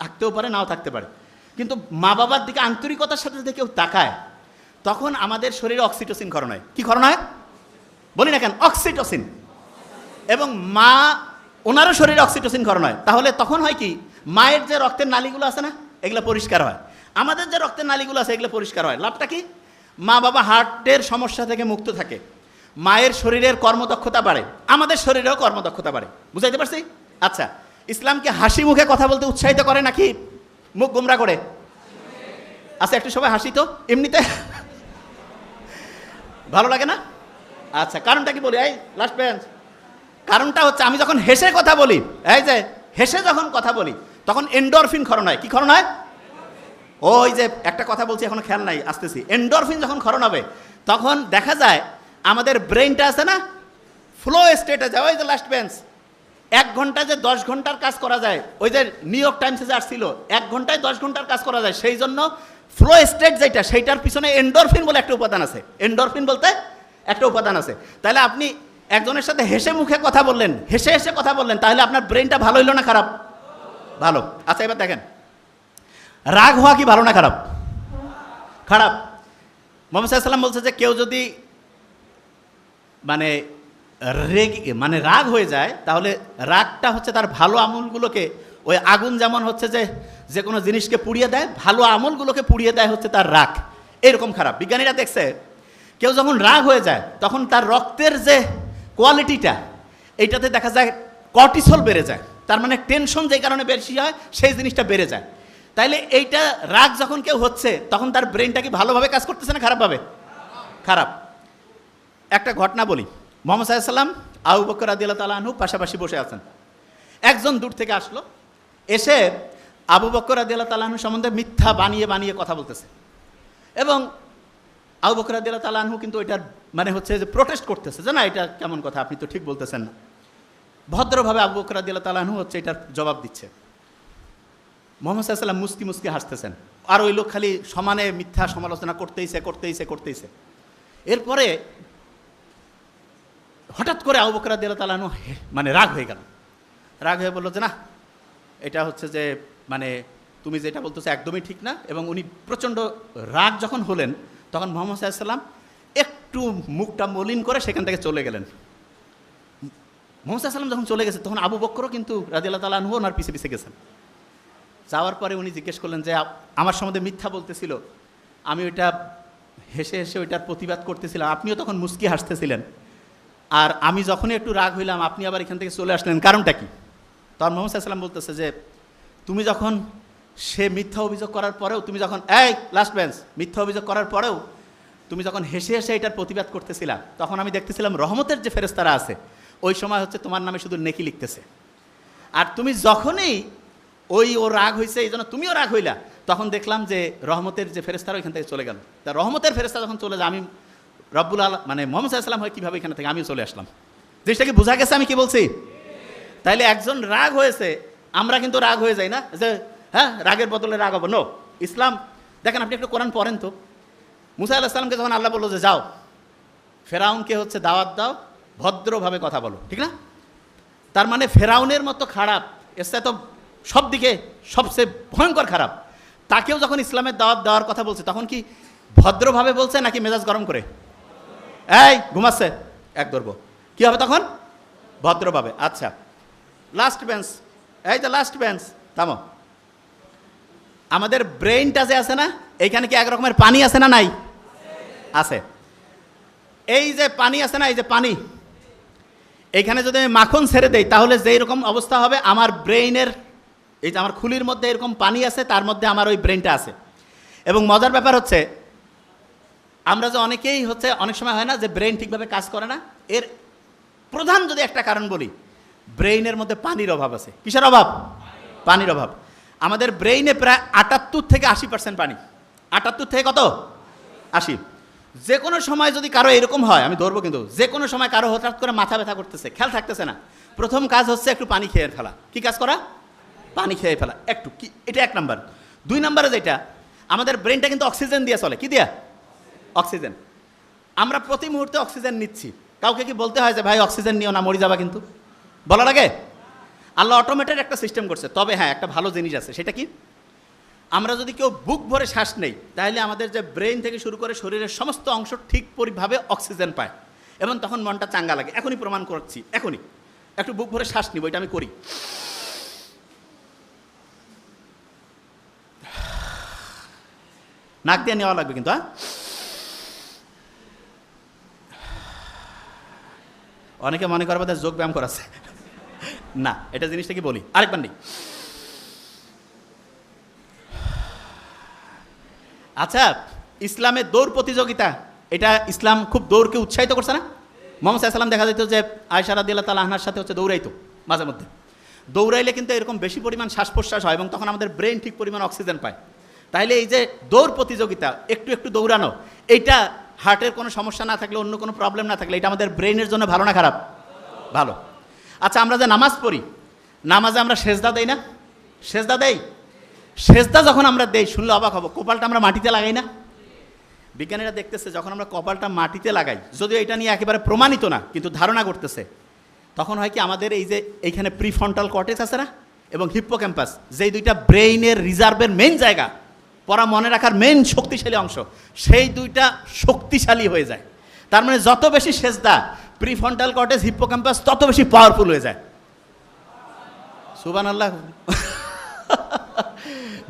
থাকতেও পারে, নাও থাকতে পারে, কিন্তু মা বাবার দিকে আন্তরিকতার সাথে যদি কেউ তাকায়, তখন আমাদের শরীরে অক্সিটোসিন ক্ষরণ হয়। কি ক্ষরণ হয়? বলি না কেন? অক্সিটোসিন। এবং মা, ওনারও শরীরে অক্সিটোসিন ক্ষরণ হয়। তাহলে তখন হয় কি, মায়ের যে রক্তের নালীগুলো আছে না, এগুলো পরিষ্কার হয়, আমাদের যে রক্তের নালীগুলো আছে এগুলো পরিষ্কার হয়। লাভটা কি? মা বাবা হার্টের সমস্যা থেকে মুক্ত থাকে, মায়ের শরীরের কর্মদক্ষতা বাড়ে, আমাদের শরীরেও কর্মদক্ষতা বাড়ে। বুঝাইতে পারছি? আচ্ছা, ইসলামকে হাসি মুখে কথা বলতে উৎসাহিত করে নাকি মুখ গোমরা করে? আচ্ছা, একটু সবাই হাসি তো এমনিতে, ভালো লাগে না? আচ্ছা, কারণটা কি বলি? এই লাস্ট বেঞ্চ, কারণটা হচ্ছে আমি যখন হেসে কথা বলি, এই যে হেসে যখন কথা বলি, তখন এন্ডরফিন ক্ষরণ হয়। কি ক্ষরণ হয়? ওই যে একটা কথা বলছি, এখন খেয়াল নাই, আসতেছি। এন্ডরফিন যখন ক্ষরণ হবে, তখন দেখা যায় আমাদের ব্রেনটা আছে না, ফ্লো স্টেটে যায়। ওই যে লাস্ট বেঞ্চ, 1 ঘন্টায় যে 10 ঘন্টার কাজ করা যায়, ওই যে নিউ ইয়র্ক টাইমসে যে আসছিল, 1 ঘন্টায় 10 ঘন্টার কাজ করা যায়, সেই জন্য ফ্লো স্টেট যেটা, সেইটার পিছনে এন্ডরফিন বলে একটা উপাদান আছে। এন্ডরফিন বলতে একটা উপাদান আছে। তাহলে আপনি একজনের সাথে হেসে মুখে কথা বললেন, হেসে হেসে কথা বললেন, তাহলে আপনার ব্রেনটা ভালো হইলো না খারাপ? ভালো। আচ্ছা, এবার দেখেন, রাগ হওয়া কি ভালো না খারাপ? খারাপ। মুহাম্মদ সাল্লাল্লাহু আলাইহি ওয়াসাল্লাম বলছে যে কেউ যদি মানে রাগ হয়ে যায়, তাহলে রাগটা হচ্ছে তার ভালো আমলগুলোকে, ওই আগুন যেমন হচ্ছে যে যে কোনো জিনিসকে পুড়িয়ে দেয়, ভালো আমলগুলোকে পুড়িয়ে দেয় হচ্ছে তার রাগ। এরকম খারাপ। বিজ্ঞানীরা দেখছে কেউ যখন রাগ হয়ে যায় তখন তার রক্তের যে কোয়ালিটিটা, এইটাতে দেখা যায় কর্টিসল বেড়ে যায়। তার মানে টেনশন যে কারণে বেশি হয় সেই জিনিসটা বেড়ে যায়। তাইলে এইটা রাগ যখন কেউ হচ্ছে তখন তার ব্রেনটা কি ভালোভাবে কাজ করতেছে না খারাপভাবে? খারাপ। একটা ঘটনা বলি। মুহাম্মদ সাল্লাল্লাহু আলাইহি ওয়াসাল্লাম, আবু বকর রাদিয়াল্লাহু তাআলা আনহু পাশাপাশি বসে আছেন। একজন দূর থেকে আসলো, এসে আবু বকর রাদিয়াল্লাহু তাআলা আনহু সম্বন্ধে মিথ্যা বানিয়ে বানিয়ে কথা বলতেছে। এবং আবু বকর রাদিয়াল্লাহু তাআলা আনহু কিন্তু এটার মানে হচ্ছে যে প্রোটেস্ট করতেছে যে না, এটা কেমন কথা, আপনি তো ঠিক বলতেছেন না। ভদ্রভাবে আবু বকর রাদিয়াল্লাহু তাআলা আনহু হচ্ছে এটার জবাব দিচ্ছে। মুহাম্মদ সাল্লাল্লাহু আলাইহি ওয়াসাল্লাম মুস্কি মুস্কি হাসতেছেন, আর ওই লোক খালি সমানে মিথ্যা সমালোচনা করতেইছে। এরপরে হঠাৎ করে আবু বকর রাদিয়াল্লাহু তাআলা আনহু মানে রাগ হয়ে গেল। রাগ হয়ে বলল যে না, এটা হচ্ছে যে মানে তুমি যেটা বলতেছো একদমই ঠিক না। এবং উনি প্রচণ্ড রাগ যখন হলেন তখন মুহাম্মদ সাল্লাল্লাহু আলাইহি ওয়াসাল্লাম একটু মুখটা মলিন করে সেখান থেকে চলে গেলেন। মুহাম্মদ সাল্লাল্লাহু আলাইহি ওয়াসাল্লাম যখন চলে গেছে তখন আবু বকরও কিন্তু রাদিয়াল্লাহু তাআলা আনহু ওনার পিছে পিছে গেছেন। যাওয়ার পরে উনি জিজ্ঞেস করলেন যে আমার সম্বন্ধে মিথ্যা বলতেছিল, আমি ওইটা হেসে হেসে ওইটার প্রতিবাদ করতেছিলাম, আপনিও তখন মুস্কি হাসতেছিলেন, আর আমি যখনই একটু রাগ হইলাম আপনি আবার এখান থেকে চলে আসলেন, কারণটা কি? তখন মুহাম্মদ সাল্লাল্লাহু আলাইহি ওয়াসাল্লাম বলতেছে যে তুমি যখন সে মিথ্যা অভিযোগ করার পরেও, তুমি যখন লাস্ট বেঞ্চ মিথ্যা অভিযোগ করার পরেও তুমি যখন হেসে হেসে এটার প্রতিবাদ করতেছিলা, তখন আমি দেখতেছিলাম রহমতের যে ফেরেশতারা আছে ওই সময় হচ্ছে তোমার নামে শুধু নেকি লিখতেছে। আর তুমি যখনই ও রাগ হয়েছে এই জন্য তুমিও রাগ হইলা, তখন দেখলাম যে রহমতের যে ফেরেশতারা ওইখান থেকে চলে গেল। তা রহমতের ফেরেশতা যখন চলে যায়, আমি রব্বুল আলামিন মানে মুহাম্মদ সাল্লাল্লাহু আলাইহি ওয়াসাল্লাম হয় কীভাবে এখানে থেকে আমিও চলে আসলাম। জিনিসটা কি বোঝা গেছে আমি কি বলছি? তাইলে একজন রাগ হয়েছে, আমরা কিন্তু রাগ হয়ে যাই না যে হ্যাঁ রাগের বদলে রাগ হবো। নো, ইসলাম দেখেন, আপনি একটু কোরআন পড়েন তো। মুসা আলাইহিস সালামকে যখন আল্লাহ বললো যে যাও ফেরাউনকে হচ্ছে দাওয়াত দাও, ভদ্রভাবে কথা বলো, ঠিক না? তার মানে ফেরাউনের মতো খারাপ, এসে তো সব দিকে সবচেয়ে ভয়ঙ্কর খারাপ, তাকেও যখন ইসলামের দাওয়াত দেওয়ার কথা বলছে তখন কি ভদ্রভাবে বলছে নাকি মেজাজ গরম করে? এই ঘুমাচ্ছে এক ধরবো, কী হবে তখন? ভদ্রভাবে। আচ্ছা, লাস্ট বেঞ্চ, এই যে লাস্ট বেঞ্চ, থামো। আমাদের ব্রেইনটা যে আছে না, এইখানে কি এক রকমের পানি আছে না নাই? আছে। এই যে পানি আছে না, এই যে পানি, এইখানে যদি আমি মাখন ছেড়ে দেই তাহলে যেই রকম অবস্থা হবে, আমার ব্রেইনের এই যে আমার খুলির মধ্যে এরকম পানি আছে, তার মধ্যে আমার ওই ব্রেইনটা আছে। এবং মজার ব্যাপার হচ্ছে আমরা যে অনেকেই হচ্ছে অনেক সময় হয় না যে ব্রেইন ঠিকভাবে কাজ করে না, এর প্রধান যদি একটা কারণ বলি, ব্রেইনের মধ্যে পানির অভাব আছে। কিসের অভাব? পানির অভাব। আমাদের ব্রেইনে প্রায় 78 থেকে 80% পানি। 78 থেকে কত? 80। যে কোনো সময় যদি কারো এরকম হয়, আমি ধরবো কিন্তু, যে কোনো সময় কারো হঠাৎ করে মাথা ব্যথা করতেছে, খেয়াল থাকতেছে না, প্রথম কাজ হচ্ছে একটু পানি খেয়ে ফেলা। কি কাজ করা? পানি খেয়ে ফেলা একটু, কি এটা 1 নাম্বার। 2 নাম্বারে যেটা, আমাদের ব্রেনটা কিন্তু অক্সিজেন দিয়ে চলে। কি দিয়া? অক্সিজেন। আমরা প্রতি মুহূর্তে অক্সিজেন নিচ্ছি। কাউকে কি বলতে হয় যে ভাই অক্সিজেন নিও না, মরে যাবা? কিন্তু বলা লাগে? আল্লাহ অটোমেটেড একটা সিস্টেম করছে। তবে হ্যাঁ, একটা ভালো জিনিস আছে, সেটা কি? আমরা যদি কেউ বুক ভরে শ্বাস নেই, তাহলে আমাদের যে ব্রেন থেকে শুরু করে শরীরের সমস্ত অংশ ঠিক পরিভাবে অক্সিজেন পায় এবং তখন মনটা চাঙ্গা লাগে। এখনই প্রমাণ করছি, এখনই একটু বুক ভরে শ্বাস নিব, এটা আমি করি। নাক দিয়ে নেওয়া লাগবে কিন্তু, হ্যাঁ। অনেকে মনে করবে তার যোগ ব্যায়াম করাচ্ছে না, এটা জিনিসটা কি বলি আরেকবার নেই। আচ্ছা, ইসলামের দৌড় প্রতিযোগিতা, এটা ইসলাম খুব দৌড়কে উৎসাহিত করছে না? মুহাম্মদ সাল্লাল্লাহু আলাইহি ওয়াসাল্লাম দেখা যেত যে আয়েশা রাদিয়াল্লাহু তাআলা আনহার সাথে হচ্ছে দৌড়াইতো মাঝে মধ্যে। দৌড়াইলে কিন্তু এরকম বেশি পরিমাণ শ্বাস প্রশ্বাস হয় এবং তখন আমাদের ব্রেন ঠিক পরিমাণ অক্সিজেন পায়। তাইলে এই যে দৌড় প্রতিযোগিতা, একটু একটু দৌড়ানো, এইটা হার্টের কোনো সমস্যা না থাকলে, অন্য কোনো প্রবলেম না থাকলে, এটা আমাদের ব্রেনের জন্য ভালো না খারাপ? ভালো। আচ্ছা, আমরা যে নামাজ পড়ি, নামাজে আমরা সেজদা দেই না? সেজদা দেই। সেজদা যখন আমরা দেই, শুনলে অবাক হবো, কপালটা আমরা মাটিতে লাগাই না? বিজ্ঞানীরা দেখতেছে যখন আমরা কপালটা মাটিতে লাগাই, যদিও এটা নিয়ে একেবারে প্রমাণিত না, কিন্তু ধারণা করতেছে, তখন হয় কি আমাদের এই যে এইখানে প্রিফ্রন্টাল কর্টেক্স আছে না এবং হিপ্পোক্যাম্পাস, যেই দুইটা ব্রেইনের রিজার্ভের মেইন জায়গা, পড়া মনে রাখার মেইন শক্তিশালী অংশ, সেই দুইটা শক্তিশালী হয়ে যায়। তার মানে যত বেশি সেজদা, প্রিফ্রন্টাল কর্টেক্স, হিপ্পোক্যাম্পাস তত বেশি পাওয়ারফুল হয়ে যায়। সুবহানাল্লাহ।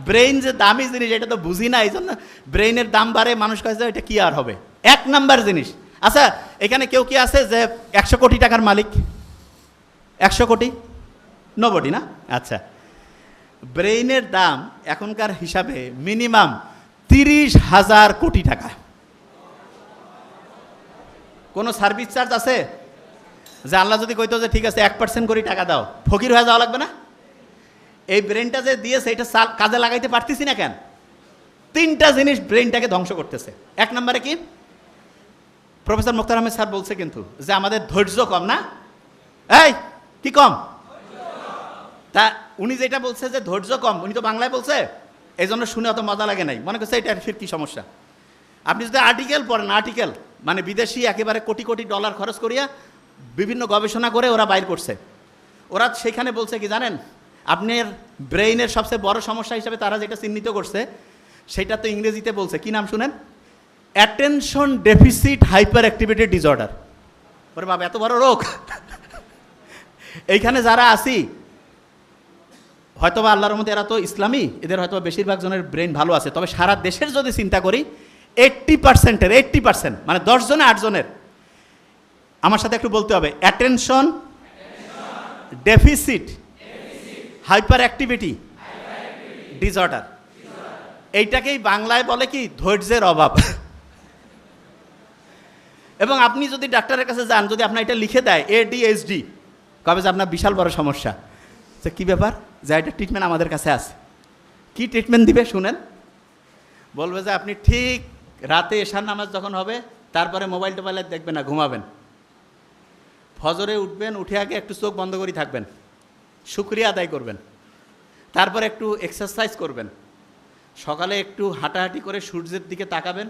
ব্রেইন যে দামি জিনিস এটা তো বুঝি না, এই জন্য ব্রেইনের দাম বাড়ে, মানুষ কাছে এটা কি আর হবে। 1 নাম্বার জিনিস। আচ্ছা, এখানে কেউ কি আছে যে 100 কোটি টাকার মালিক? 100 কোটি? নোবডি না? আচ্ছা, ব্রেইনের দাম এখনকার হিসাবে মিনিমাম 30,000 কোটি টাকা। কোনো সার্ভিস চার্জ আছে? যে আল্লাহ যদি কইতো যে ঠিক আছে 1% করে টাকা দাও, ফকির হয়ে যাওয়া লাগবে না? এই ব্রেনটা যে দিয়েছে এটা কাজে লাগাইতে পারতেছি না কেন? 3টা জিনিস ব্রেনটাকে ধ্বংস করতেছে। 1 নম্বরে কি? প্রফেসর মুখতার আহমেদ স্যার বলছে কিন্তু যে আমাদের ধৈর্য কম না? এই কি কম? তা উনি যেটা বলছে যে ধৈর্য কম, উনি তো বাংলায় বলছে, এই জন্য শুনে অত মজা লাগে নাই, মনে করছে এটা ফির কি সমস্যা। আপনি যদি আর্টিকেল পড়েন, আর্টিকেল মানে বিদেশি একেবারে কোটি কোটি ডলার খরচ করিয়া বিভিন্ন গবেষণা করে ওরা বাইর করছে, ওরা সেখানে বলছে কি জানেন, আপনার ব্রেইনের সবচেয়ে বড় সমস্যা হিসাবে তারা যেটা চিহ্নিত করছে সেটা তো ইংরেজিতে বলছে, কি নাম শুনেন? Attention deficit hyperactivity disorder. ওরে বাবা, এত বড় রোগ! এইখানে যারা আছি হয়তোবা আল্লাহর মধ্যে এরা তো ইসলামী, এদের হয়তো বেশিরভাগ জনের ব্রেন ভালো আছে, তবে সারা দেশের যদি চিন্তা করি 80% মানে 10 জনে 8 জনের, আমার সাথে একটু বলতে হবে, attention deficit hyperactivity disorder. এইটাকেই বাংলায় বলে কি? ধৈর্যের অভাব। এবং আপনি যদি ডাক্তারের কাছে যান, যদি আপনার এটা লিখে দেয় ADHD, কবে যে আপনার বিশাল বড় সমস্যা। যে কী ব্যাপার? যে এটা ট্রিটমেন্ট আমাদের কাছে আছে। কি ট্রিটমেন্ট দিবে শুনেন? বলবে যে আপনি ঠিক রাতে এশার নামাজ যখন হবে তারপরে মোবাইল টোবাইল দেখবেন না, ঘুমাবেন, ফজরে উঠবেন, উঠে আগে একটু চোখ বন্ধ করে থাকবেন, শুকরিয়া আদায় করবেন, তারপরে একটু এক্সারসাইজ করবেন, সকালে একটু হাঁটাহাঁটি করে সূর্যের দিকে তাকাবেন,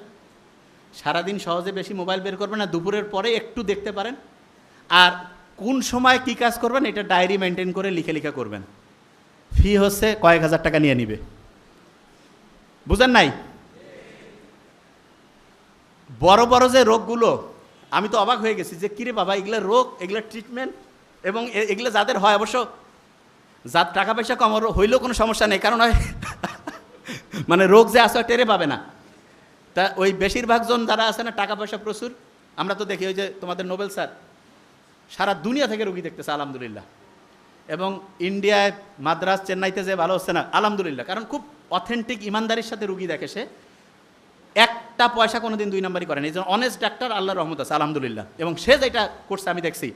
সারাদিন সহজে বেশি মোবাইল বের করবেন না, দুপুরের পরে একটু দেখতে পারেন, আর কোন সময় কী কাজ করবেন এটা ডায়েরি মেনটেন করে লিখে লিখে করবেন। ফি হচ্ছে কয়েক হাজার টাকা নিয়ে নিবে। বুঝেন নাই? বড় বড় যে রোগগুলো, আমি তো অবাক হয়ে গেছি যে কিরে বাবা, এগুলো রোগ, এগুলো ট্রিটমেন্ট, এবং এগুলো যাদের হয়, অবশ্য যার টাকা পয়সা কম হইলেও কোনো সমস্যা নেই, কারণ মানে রোগ যে আসে টেরে পাবে না। তা ওই বেশিরভাগ জন যারা আছে না, টাকা পয়সা প্রচুর, আমরা তো দেখি ওই যে তোমাদের নোবেল স্যার সারা দুনিয়া থেকে রুগী দেখতেছে আলহামদুলিল্লাহ, এবং ইন্ডিয়ায় মাদ্রাস চেন্নাইতে যে ভালো হচ্ছে না আলহামদুলিল্লাহ, কারণ খুব অথেন্টিক ইমানদারির সাথে রুগী দেখে, সে একটা পয়সা কোনোদিন 2 নম্বরই করেন, এই জন্য অনেস্ট ডাক্তার আল্লাহর রহমত আছে আলহামদুলিল্লাহ। এবং সে যেটা করছে আমি দেখছি,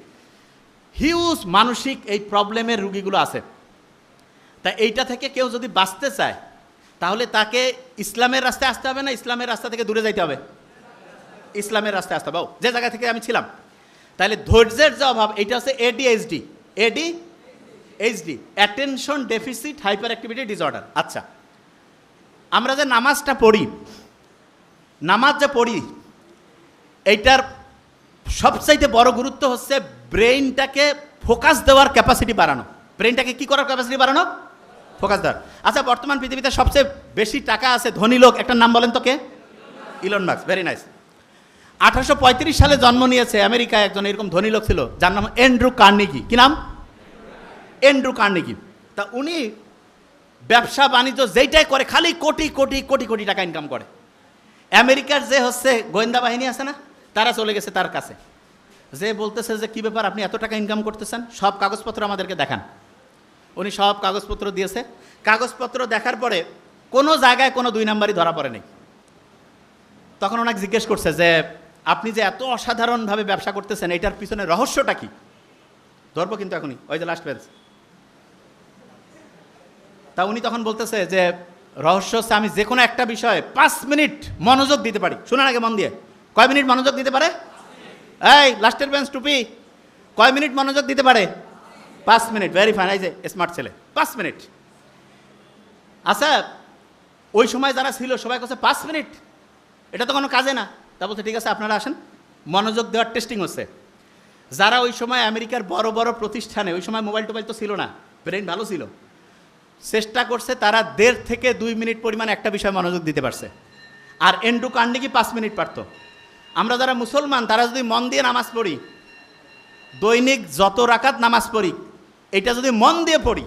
হিউজ মানসিক এই প্রবলেমের রুগীগুলো আছে। তা এইটা থেকে কেউ যদি বাঁচতে চায় তাহলে তাকে ইসলামের রাস্তায় আসতে হবে না ইসলামের রাস্তা থেকে দূরে যাইতে হবে? ইসলামের রাস্তায় আসতে হবে। যে জায়গা থেকে আমি ছিলাম, তাহলে ধৈর্যের যে অভাব, এইটা হচ্ছে ADHD, attention deficit hyperactivity disorder. আচ্ছা, আমরা যে নামাজটা পড়ি, নামাজ যে পড়ি, এইটার সবচাইতে বড় গুরুত্ব হচ্ছে ব্রেইনটাকে ফোকাস দেওয়ার ক্যাপাসিটি বাড়ানো। ব্রেইনটাকে কি করার ক্যাপাসিটি বাড়ানো? ফোকাস দেওয়ার। আচ্ছা, বর্তমান পৃথিবীতে সবচেয়ে বেশি টাকা আছে ধনী লোক, একটা নাম বলেন তো, কে? Elon Musk. Very nice. 1835 সালে জন্ম নিয়েছে আমেরিকায় একজন এরকম ধনী লোক ছিল, যার নাম অ্যান্ড্রু কার্নেগি। কি নাম? Andrew Carnegie. তা উনি ব্যবসা বাণিজ্য যেইটাই করে খালি কোটি কোটি কোটি কোটি টাকা ইনকাম করে। আমেরিকার যে হচ্ছে গোয়েন্দা বাহিনী আছে না, তারা চলে গেছে তার কাছে, যে বলতেছে যে কী ব্যাপার, আপনি এত টাকা ইনকাম করতেছেন, সব কাগজপত্র আমাদেরকে দেখান। উনি সব কাগজপত্র দিয়েছে। কাগজপত্র দেখার পরে কোনো জায়গায় কোনো 2 নম্বরই ধরা পড়ে নেই। তখন ওনাকে জিজ্ঞেস করছে যে আপনি যে এত অসাধারণভাবে ব্যবসা করতেছেন, এটার পিছনে রহস্যটা কি? ধরবো কিন্তু এখনই, ওই যে লাস্ট বেঞ্চ। তা উনি তখন বলতেছে যে রহস্য হচ্ছে আমি যে কোনো একটা বিষয়ে 5 মিনিট মনোযোগ দিতে পারি। শোনান আগে মন দিয়ে, কয় মিনিট মনোযোগ দিতে পারে? এই লাস্টের বেঞ্চ টুপি, কয় মিনিট মনোযোগ দিতে পারে? 5 মিনিট। ভেরি ফাইন, এই যে স্মার্ট ছেলে, 5 মিনিট। আচ্ছা, ওই সময় যারা ছিল সবাই কাছে 5 মিনিট, এটা তো কোনো কাজে না। তা বলছে ঠিক আছে, আপনারা আসেন, মনোযোগ দেওয়ার টেস্টিং হচ্ছে। যারা ওই সময় আমেরিকার বড় বড় প্রতিষ্ঠানে, ওই সময় মোবাইল টোবাইল তো ছিল না, ব্রেন ভালো ছিল, চেষ্টা করছে, তারা 1.5 থেকে 2 মিনিট পরিমাণ একটা বিষয়ে মনোযোগ দিতে পারছে। আর অ্যান্ড্রু কার্নেগি 5 মিনিট পারত। আমরা যারা মুসলমান, তারা যদি মন দিয়ে নামাজ পড়ি, দৈনিক যত রাকাত নামাজ পড়ি, এটা যদি মন দিয়ে পড়ি,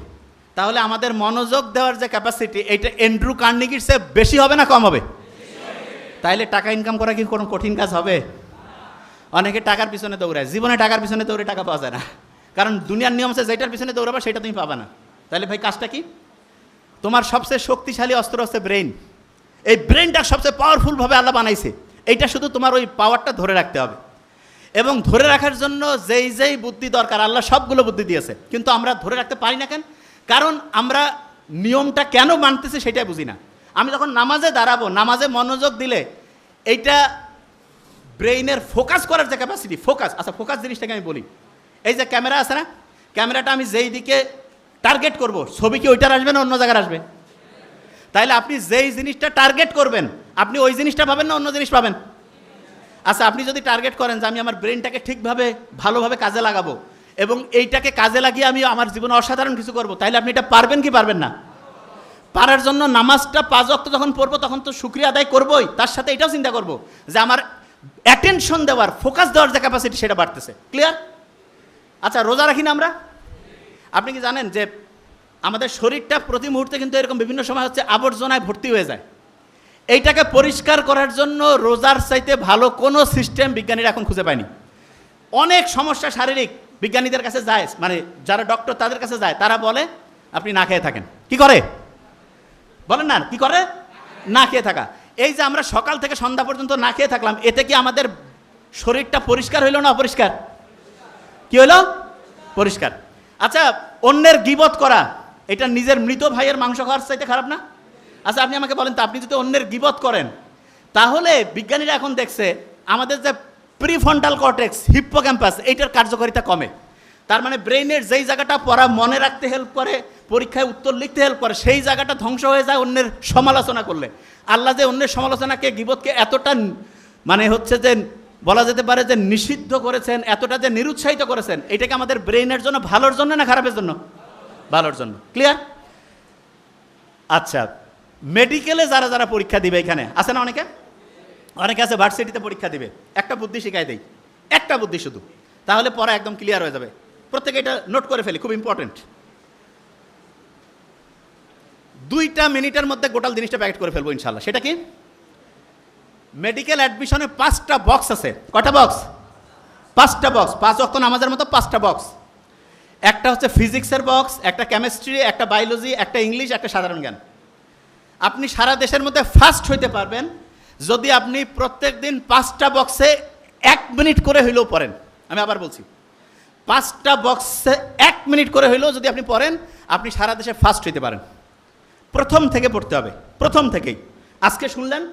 তাহলে আমাদের মনোযোগ দেওয়ার যে ক্যাপাসিটি, এইটা অ্যান্ড্রু কার্নেগির চেয়ে বেশি হবে না কম হবে? তাইলে টাকা ইনকাম করা কি কোনো কঠিন কাজ হবে? অনেকে টাকার পিছনে দৌড়ায়, জীবনে টাকার পিছনে দৌড়ে টাকা পাওয়া যায় না, কারণ দুনিয়ার নিয়ম আছে যেটার পিছনে দৌড়াবা সেটা তুমি পাবা না। তাহলে ভাই কাজটা কি? তোমার সবচেয়ে শক্তিশালী অস্ত্র হচ্ছে ব্রেন। এই ব্রেনটা সবচেয়ে পাওয়ারফুলভাবে আল্লাহ বানাইছে, এইটা শুধু তোমার ওই পাওয়ারটা ধরে রাখতে হবে। এবং ধরে রাখার জন্য যেই যেই বুদ্ধি দরকার আল্লাহ সবগুলো বুদ্ধি দিয়েছে, কিন্তু আমরা ধরে রাখতে পারি না কেন? কারণ আমরা নিয়মটা কেন মানতেছি সেটাই বুঝি না। আমি যখন নামাজে দাঁড়াবো, নামাজে মনোযোগ দিলে এইটা ব্রেইনের ফোকাস করার যে ক্যাপাসিটি, ফোকাস, আচ্ছা ফোকাস জিনিসটাকে আমি বলি। এই যে ক্যামেরা আছে না, ক্যামেরাটা আমি যেই দিকে টার্গেট করব, ছবি কি ওইটার আসবে না অন্য জায়গায় আসবে? তাইলে আপনি যেই জিনিসটা টার্গেট করবেন আপনি ওই জিনিসটা পাবেন না অন্য জিনিস পাবেন? আচ্ছা আপনি যদি টার্গেট করেন যে আমি আমার ব্রেনটাকে ঠিকভাবে ভালোভাবে কাজে লাগাবো এবং এইটাকে কাজে লাগিয়ে আমি আমার জীবনে অসাধারণ কিছু করব, তাইলে আপনি এটা পারবেন কি পারবেন না? পারার জন্য নামাজটা 5 ওয়াক্ত যখন পড়বো তখন তো শুকরিয়া আদায় করবোই, তার সাথে এটাও চিন্তা করব যে আমার অ্যাটেনশন দেওয়ার, ফোকাস দেওয়ার যে ক্যাপাসিটি সেটা বাড়তেছে। ক্লিয়ার? আচ্ছা রোজা রাখি না আমরা? আপনি কি জানেন যে আমাদের শরীরটা প্রতি মুহূর্তে কিন্তু এরকম বিভিন্ন সময় হচ্ছে আবর্জনায় ভর্তি হয়ে যায়। এইটাকে পরিষ্কার করার জন্য রোজার চাইতে ভালো কোনো সিস্টেম বিজ্ঞানীরা এখন খুঁজে পায়নি। অনেক সমস্যা শারীরিক বিজ্ঞানীদের কাছে যায়, মানে যারা ডক্টর তাদের কাছে যায়, তারা বলে আপনি না খেয়ে থাকেন। কি করে বলেন না? কি করে? না খেয়ে থাকা। এই যে আমরা সকাল থেকে সন্ধ্যা পর্যন্ত না খেয়ে থাকলাম, এতে কি আমাদের শরীরটা পরিষ্কার হইল না অপরিষ্কার? কি হইল? পরিষ্কার। আচ্ছা অন্যের গীবত করা, এটা নিজের মৃত ভাইয়ের মাংস খাওয়ার চাইতে খারাপ না? আচ্ছা আপনি আমাকে বলেন তো, আপনি যদি অন্যের গীবত করেন তাহলে বিজ্ঞানীরা এখন দেখছে আমাদের যে প্রিফ্রন্টাল কর্টেক্স, হিপ্পোক্যাম্পাস, এইটার কার্যকারিতা কমে। তার মানে ব্রেইনের যেই জায়গাটা পড়া মনে রাখতে হেল্প করে, পরীক্ষায় উত্তর লিখতে হেল্প করে, সেই জায়গাটা ধ্বংস হয়ে যায় অন্যের সমালোচনা করলে। আল্লাহ যে অন্যের সমালোচনাকে, গীবতকে এতটা মানে হচ্ছে যে বলা যেতে পারে যে নিষিদ্ধ করেছেন, এতটা যে নিরুৎসাহিত করেছেন, এটাকে আমাদের ব্রেইনের জন্য ভালোর জন্য না খারাপের জন্য? ভালোর জন্য। ক্লিয়ার? আচ্ছা মেডিকেলে যারা যারা পরীক্ষা দিবে, এখানে আছে না অনেকে? অনেকে আছে ভার্সিটিতে পরীক্ষা দিবে। একটা বুদ্ধি শিখাই দেই, একটা বুদ্ধি শুধু, তাহলে পড়া একদম ক্লিয়ার হয়ে যাবে। প্রত্যেকে এটা নোট করে ফেলি, খুব ইম্পর্টেন্ট। 2 মিনিটের মধ্যে গোটাল জিনিসটা প্যাকেট করে ফেলবো ইনশাল্লাহ। সেটা কি? মেডিকেল অ্যাডমিশনে 5টা বক্স আছে। কটা বক্স? 5টা বক্স। 5 ওয়াক্ত নামাজের মতো 5টা বক্স। একটা হচ্ছে ফিজিক্সের বক্স, একটা কেমিস্ট্রি, একটা বায়োলজি, একটা ইংলিশ, একটা সাধারণ জ্ঞান। আপনি সারা দেশের মধ্যে ফার্স্ট হইতে পারবেন যদি আপনি প্রত্যেক দিন 5টা বক্সে 1 মিনিট করে হইলেও পড়েন। আমি আবার বলছি, 5টা বক্সে 1 মিনিট করে হইলেও যদি আপনি পড়েন, আপনি সারা দেশে ফার্স্ট হইতে পারেন। প্রথম থেকে পড়তে হবে, প্রথম থেকেই। আজকে শুনলেন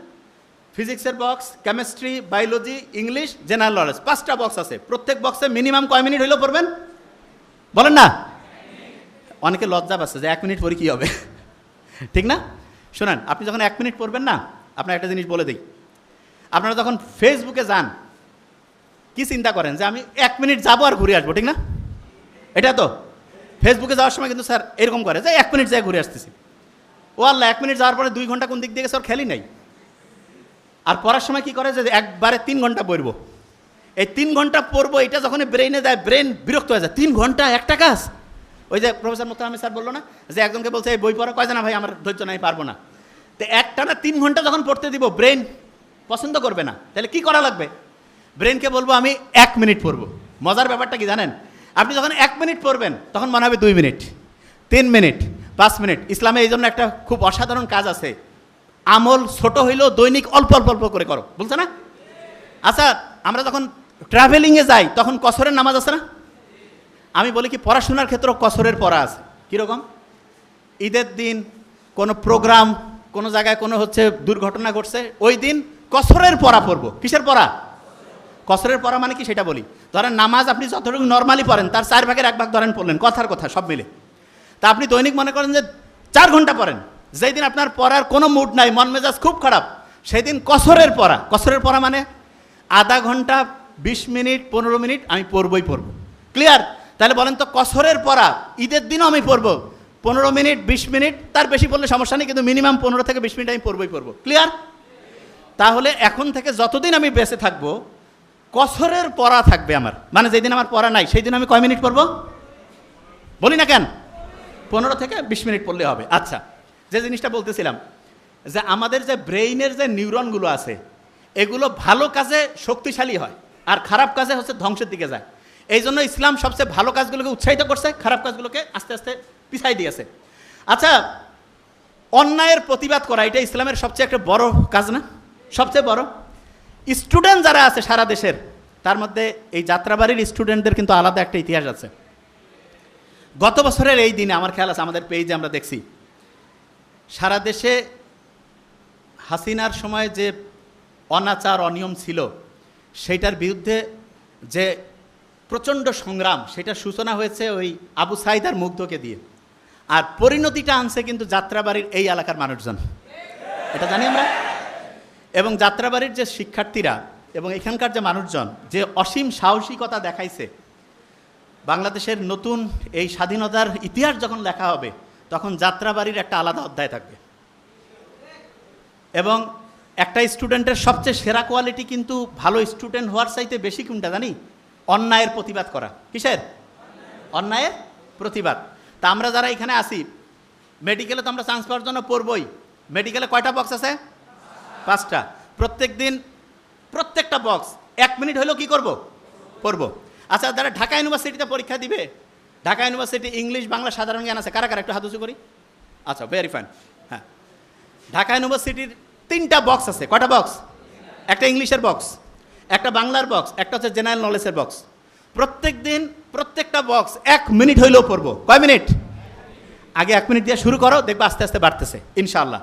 ফিজিক্সের box, chemistry, biology, English, general knowledge, 5টা বক্স আছে। প্রত্যেক বক্সে মিনিমাম কয় মিনিট হইলেও পড়বেন বলেন না? অনেকে লজ্জা পাচ্ছে যে 1 মিনিট পরে কী হবে, ঠিক না? শোনেন, আপনি যখন 1 মিনিট পড়বেন না, আপনার একটা জিনিস বলে দিই। আপনারা যখন ফেসবুকে যান, কি চিন্তা করেন যে আমি 1 মিনিট যাবো আর ঘুরে আসবো, ঠিক না? এটা তো ফেসবুকে যাওয়ার সময় কিন্তু স্যার এরকম করে যে 1 মিনিট যাই ঘুরে আসতেছি। ও আল্লাহ, 1 মিনিট যাওয়ার পরে 2 ঘন্টা কোন দিক দিয়ে গেছে ওর খেয়ালই নাই। আর পড়ার সময় কি করে যে একবারে 3 ঘন্টা পড়বো। এই 3 ঘন্টা পড়বো, এটা যখন ব্রেইনে যায়, ব্রেন বিরক্ত হয়ে যায়। 3 ঘন্টা একটা কাজ। ওই যে প্রফেসর মোত্তাহামি স্যার বললো না যে একজনকে বলছে এই বই পড়া, কয় না ভাই আমার ধৈর্য নাই, পারবো না। তো একটানা 3 ঘন্টা যখন পড়তে দিব, ব্রেন পছন্দ করবে না। তাহলে কি করা লাগবে? ব্রেনকে বলবো আমি 1 মিনিট পড়বো। মজার ব্যাপারটা কি জানেন? আপনি যখন 1 মিনিট পড়বেন তখন মনে হবে 2 মিনিট, 3 মিনিট, 5 মিনিট। ইসলামে এই জন্য একটা খুব অসাধারণ কাজ আছে, আমল ছোট হইলেও দৈনিক অল্প অল্প অল্প করে করো, বলছে না? আচ্ছা আমরা যখন ট্রাভেলিংয়ে যাই তখন কসরের নামাজ আছে না? আমি বলি কি পড়াশোনার ক্ষেত্রেও কসরের পড়া আছে। কীরকম? ঈদের দিন কোনো প্রোগ্রাম, কোনো জায়গায় কোনো হচ্ছে দুর্ঘটনা ঘটছে, ওই দিন কসরের পড়া পড়বো। কিসের পড়া? কসরের পড়া মানে কি সেটা বলি। ধরেন নামাজ আপনি যতটুকু নর্মালি পড়েন তার 4 ভাগের 1 ভাগ ধরেন পড়লেন, কথার কথা সব মিলে। তা আপনি দৈনিক মনে করেন যে 4 ঘন্টা পড়েন। যেই দিন আপনার পড়ার কোনো মুড নাই, মন মেজাজ খুব খারাপ, সেই দিন কসরের পড়া। কসরের পড়া মানে আধা ঘন্টা, 20 মিনিট, 15 মিনিট আমি পড়বই পড়বো। ক্লিয়ার? তাহলে বলেন তো কসরের পড়া ঈদের দিনও আমি পড়বো 15 মিনিট, 20 মিনিট, তার বেশি পড়লে সমস্যা নেই, কিন্তু মিনিমাম 15 থেকে 20 মিনিট আমি পড়বই পড়বো। ক্লিয়ার? তাহলে এখন থেকে যতদিন আমি বেঁচে থাকবো কসরের পড়া থাকবে আমার। মানে যেদিন আমার পড়া নাই সেই দিন আমি কয় মিনিট পড়বো? বলি না কেন? 15 থেকে 20 মিনিট পড়লে হবে। আচ্ছা, যে জিনিসটা বলতেছিলাম যে আমাদের যে ব্রেইনের যে নিউরনগুলো আছে এগুলো ভালো কাজে শক্তিশালী হয় আর খারাপ কাজে হচ্ছে ধ্বংসের দিকে যায়। এই জন্য ইসলাম সবচেয়ে ভালো কাজগুলোকে উৎসাহিত করছে, খারাপ কাজগুলোকে আস্তে আস্তে পিছাই দিয়েছে। আচ্ছা, অন্যায়ের প্রতিবাদ করা এটা ইসলামের সবচেয়ে একটা বড় কাজ না? সবচেয়ে বড়। স্টুডেন্ট যারা আছে সারা দেশের, তার মধ্যে এই যাত্রাবাড়ির স্টুডেন্টদের কিন্তু আলাদা একটা ইতিহাস আছে। গত বছরের এই দিনে আমার খেয়াল আছে, আমাদের পেজে আমরা দেখছি সারা দেশে হাসিনার সময় যে অনাচার অনিয়ম ছিল সেইটার বিরুদ্ধে যে প্রচণ্ড সংগ্রাম, সেটার সূচনা হয়েছে ওই আবু সাইদ আর মুগ্ধকে দিয়ে, আর পরিণতিটা আনছে কিন্তু যাত্রাবাড়ির এই এলাকার মানুষজন, এটা জানি আমরা। এবং যাত্রাবাড়ির যে শিক্ষার্থীরা এবং এখানকার যে মানুষজন যে অসীম সাহসিকতা দেখাইছে, বাংলাদেশের নতুন এই স্বাধীনতার ইতিহাস যখন লেখা হবে তখন যাত্রাবাড়ির একটা আলাদা অধ্যায় থাকবে। এবং একটা স্টুডেন্টের সবচেয়ে সেরা কোয়ালিটি কিন্তু ভালো স্টুডেন্ট হওয়ার চাইতে বেশি কোনটা জানি? অন্যায়ের প্রতিবাদ করা। কিসের? অন্যায়ের প্রতিবাদ। তা আমরা যারা এখানে আসি, মেডিকেলে তো আমরা চান্স পাওয়ার জন্য পড়বই। মেডিকেলে কয়টা বক্স আছে? 5টা। প্রত্যেক দিন প্রত্যেকটা বক্স 1 মিনিট হলেও কি করব? পড়ব। আচ্ছা, যারা ঢাকা ইউনিভার্সিটিতে পরীক্ষা দিবে, ঢাকা ইউনিভার্সিটি ইংলিশ বাংলা সাধারণ জ্ঞান আছে কারা কারা? একটু হাত উঁচু করি। আচ্ছা, ভেরি ফাইন। হ্যাঁ, ঢাকা ইউনিভার্সিটির 3টা বক্স আছে। কয়টা বক্স? একটা ইংলিশের বক্স, একটা বাংলার বক্স, একটা হচ্ছে জেনারেল নলেজের বক্স। প্রত্যেক দিন প্রত্যেকটা বক্স 1 মিনিট হইলেও পড়বো। কয় মিনিট? আগে 1 মিনিট দিয়ে শুরু করো, দেখবে আস্তে আস্তে বাড়তেছে ইনশাআল্লাহ।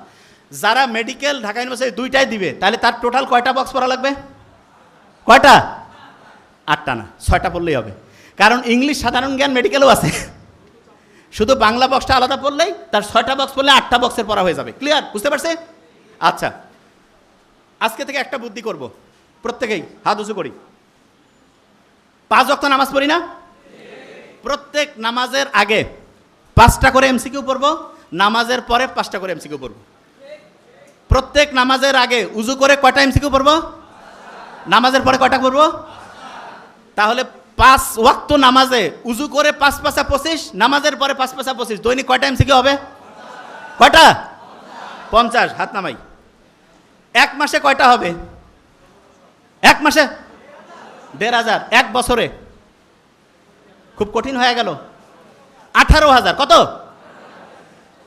যারা মেডিকেল ঢাকা ইউনিভার্সিটি 2টাই দিবে, তাহলে তার টোটাল কয়টা বক্স পড়া লাগবে? কয়টা? 8টা না, 6টা পড়লেই হবে। কারণ ইংলিশ সাধারণ জ্ঞান মেডিকেলও আছে, শুধু বাংলা বক্সটা আলাদা পড়লেই তার 6টা বক্স পড়লে 8টা বক্সের পড়া হয়ে যাবে। ক্লিয়ার? বুঝতে পারছে? আচ্ছা, আজকে থেকে একটা বুদ্ধি করব, প্রত্যেকেই হাত উঁচু করি। 5 ওয়াক্ত নামাজ পড়ি না? প্রত্যেক নামাজের আগে 5টা করে এমসিকিউ পড়ব, নামাজের পরে 5টা করে এমসিকিউ পড়ব। প্রত্যেক নামাজের আগে উজু করে কয়টা এমসিকিউ পড়ব? নামাজের পরে কয়টা পড়ব? তাহলে 5 ওয়াক্ত নামাজে উজু করে 5 5 25, নামাজের পরে 5 5 25, দৈনিক কয়টা এমসিকিউ হবে? কয়টা? 50। হাত নামাই। 1 মাসে কয়টা হবে? 1 মাসে 1500। 1 বছরে খুব কঠিন হয়ে গেল। 18,000। কত?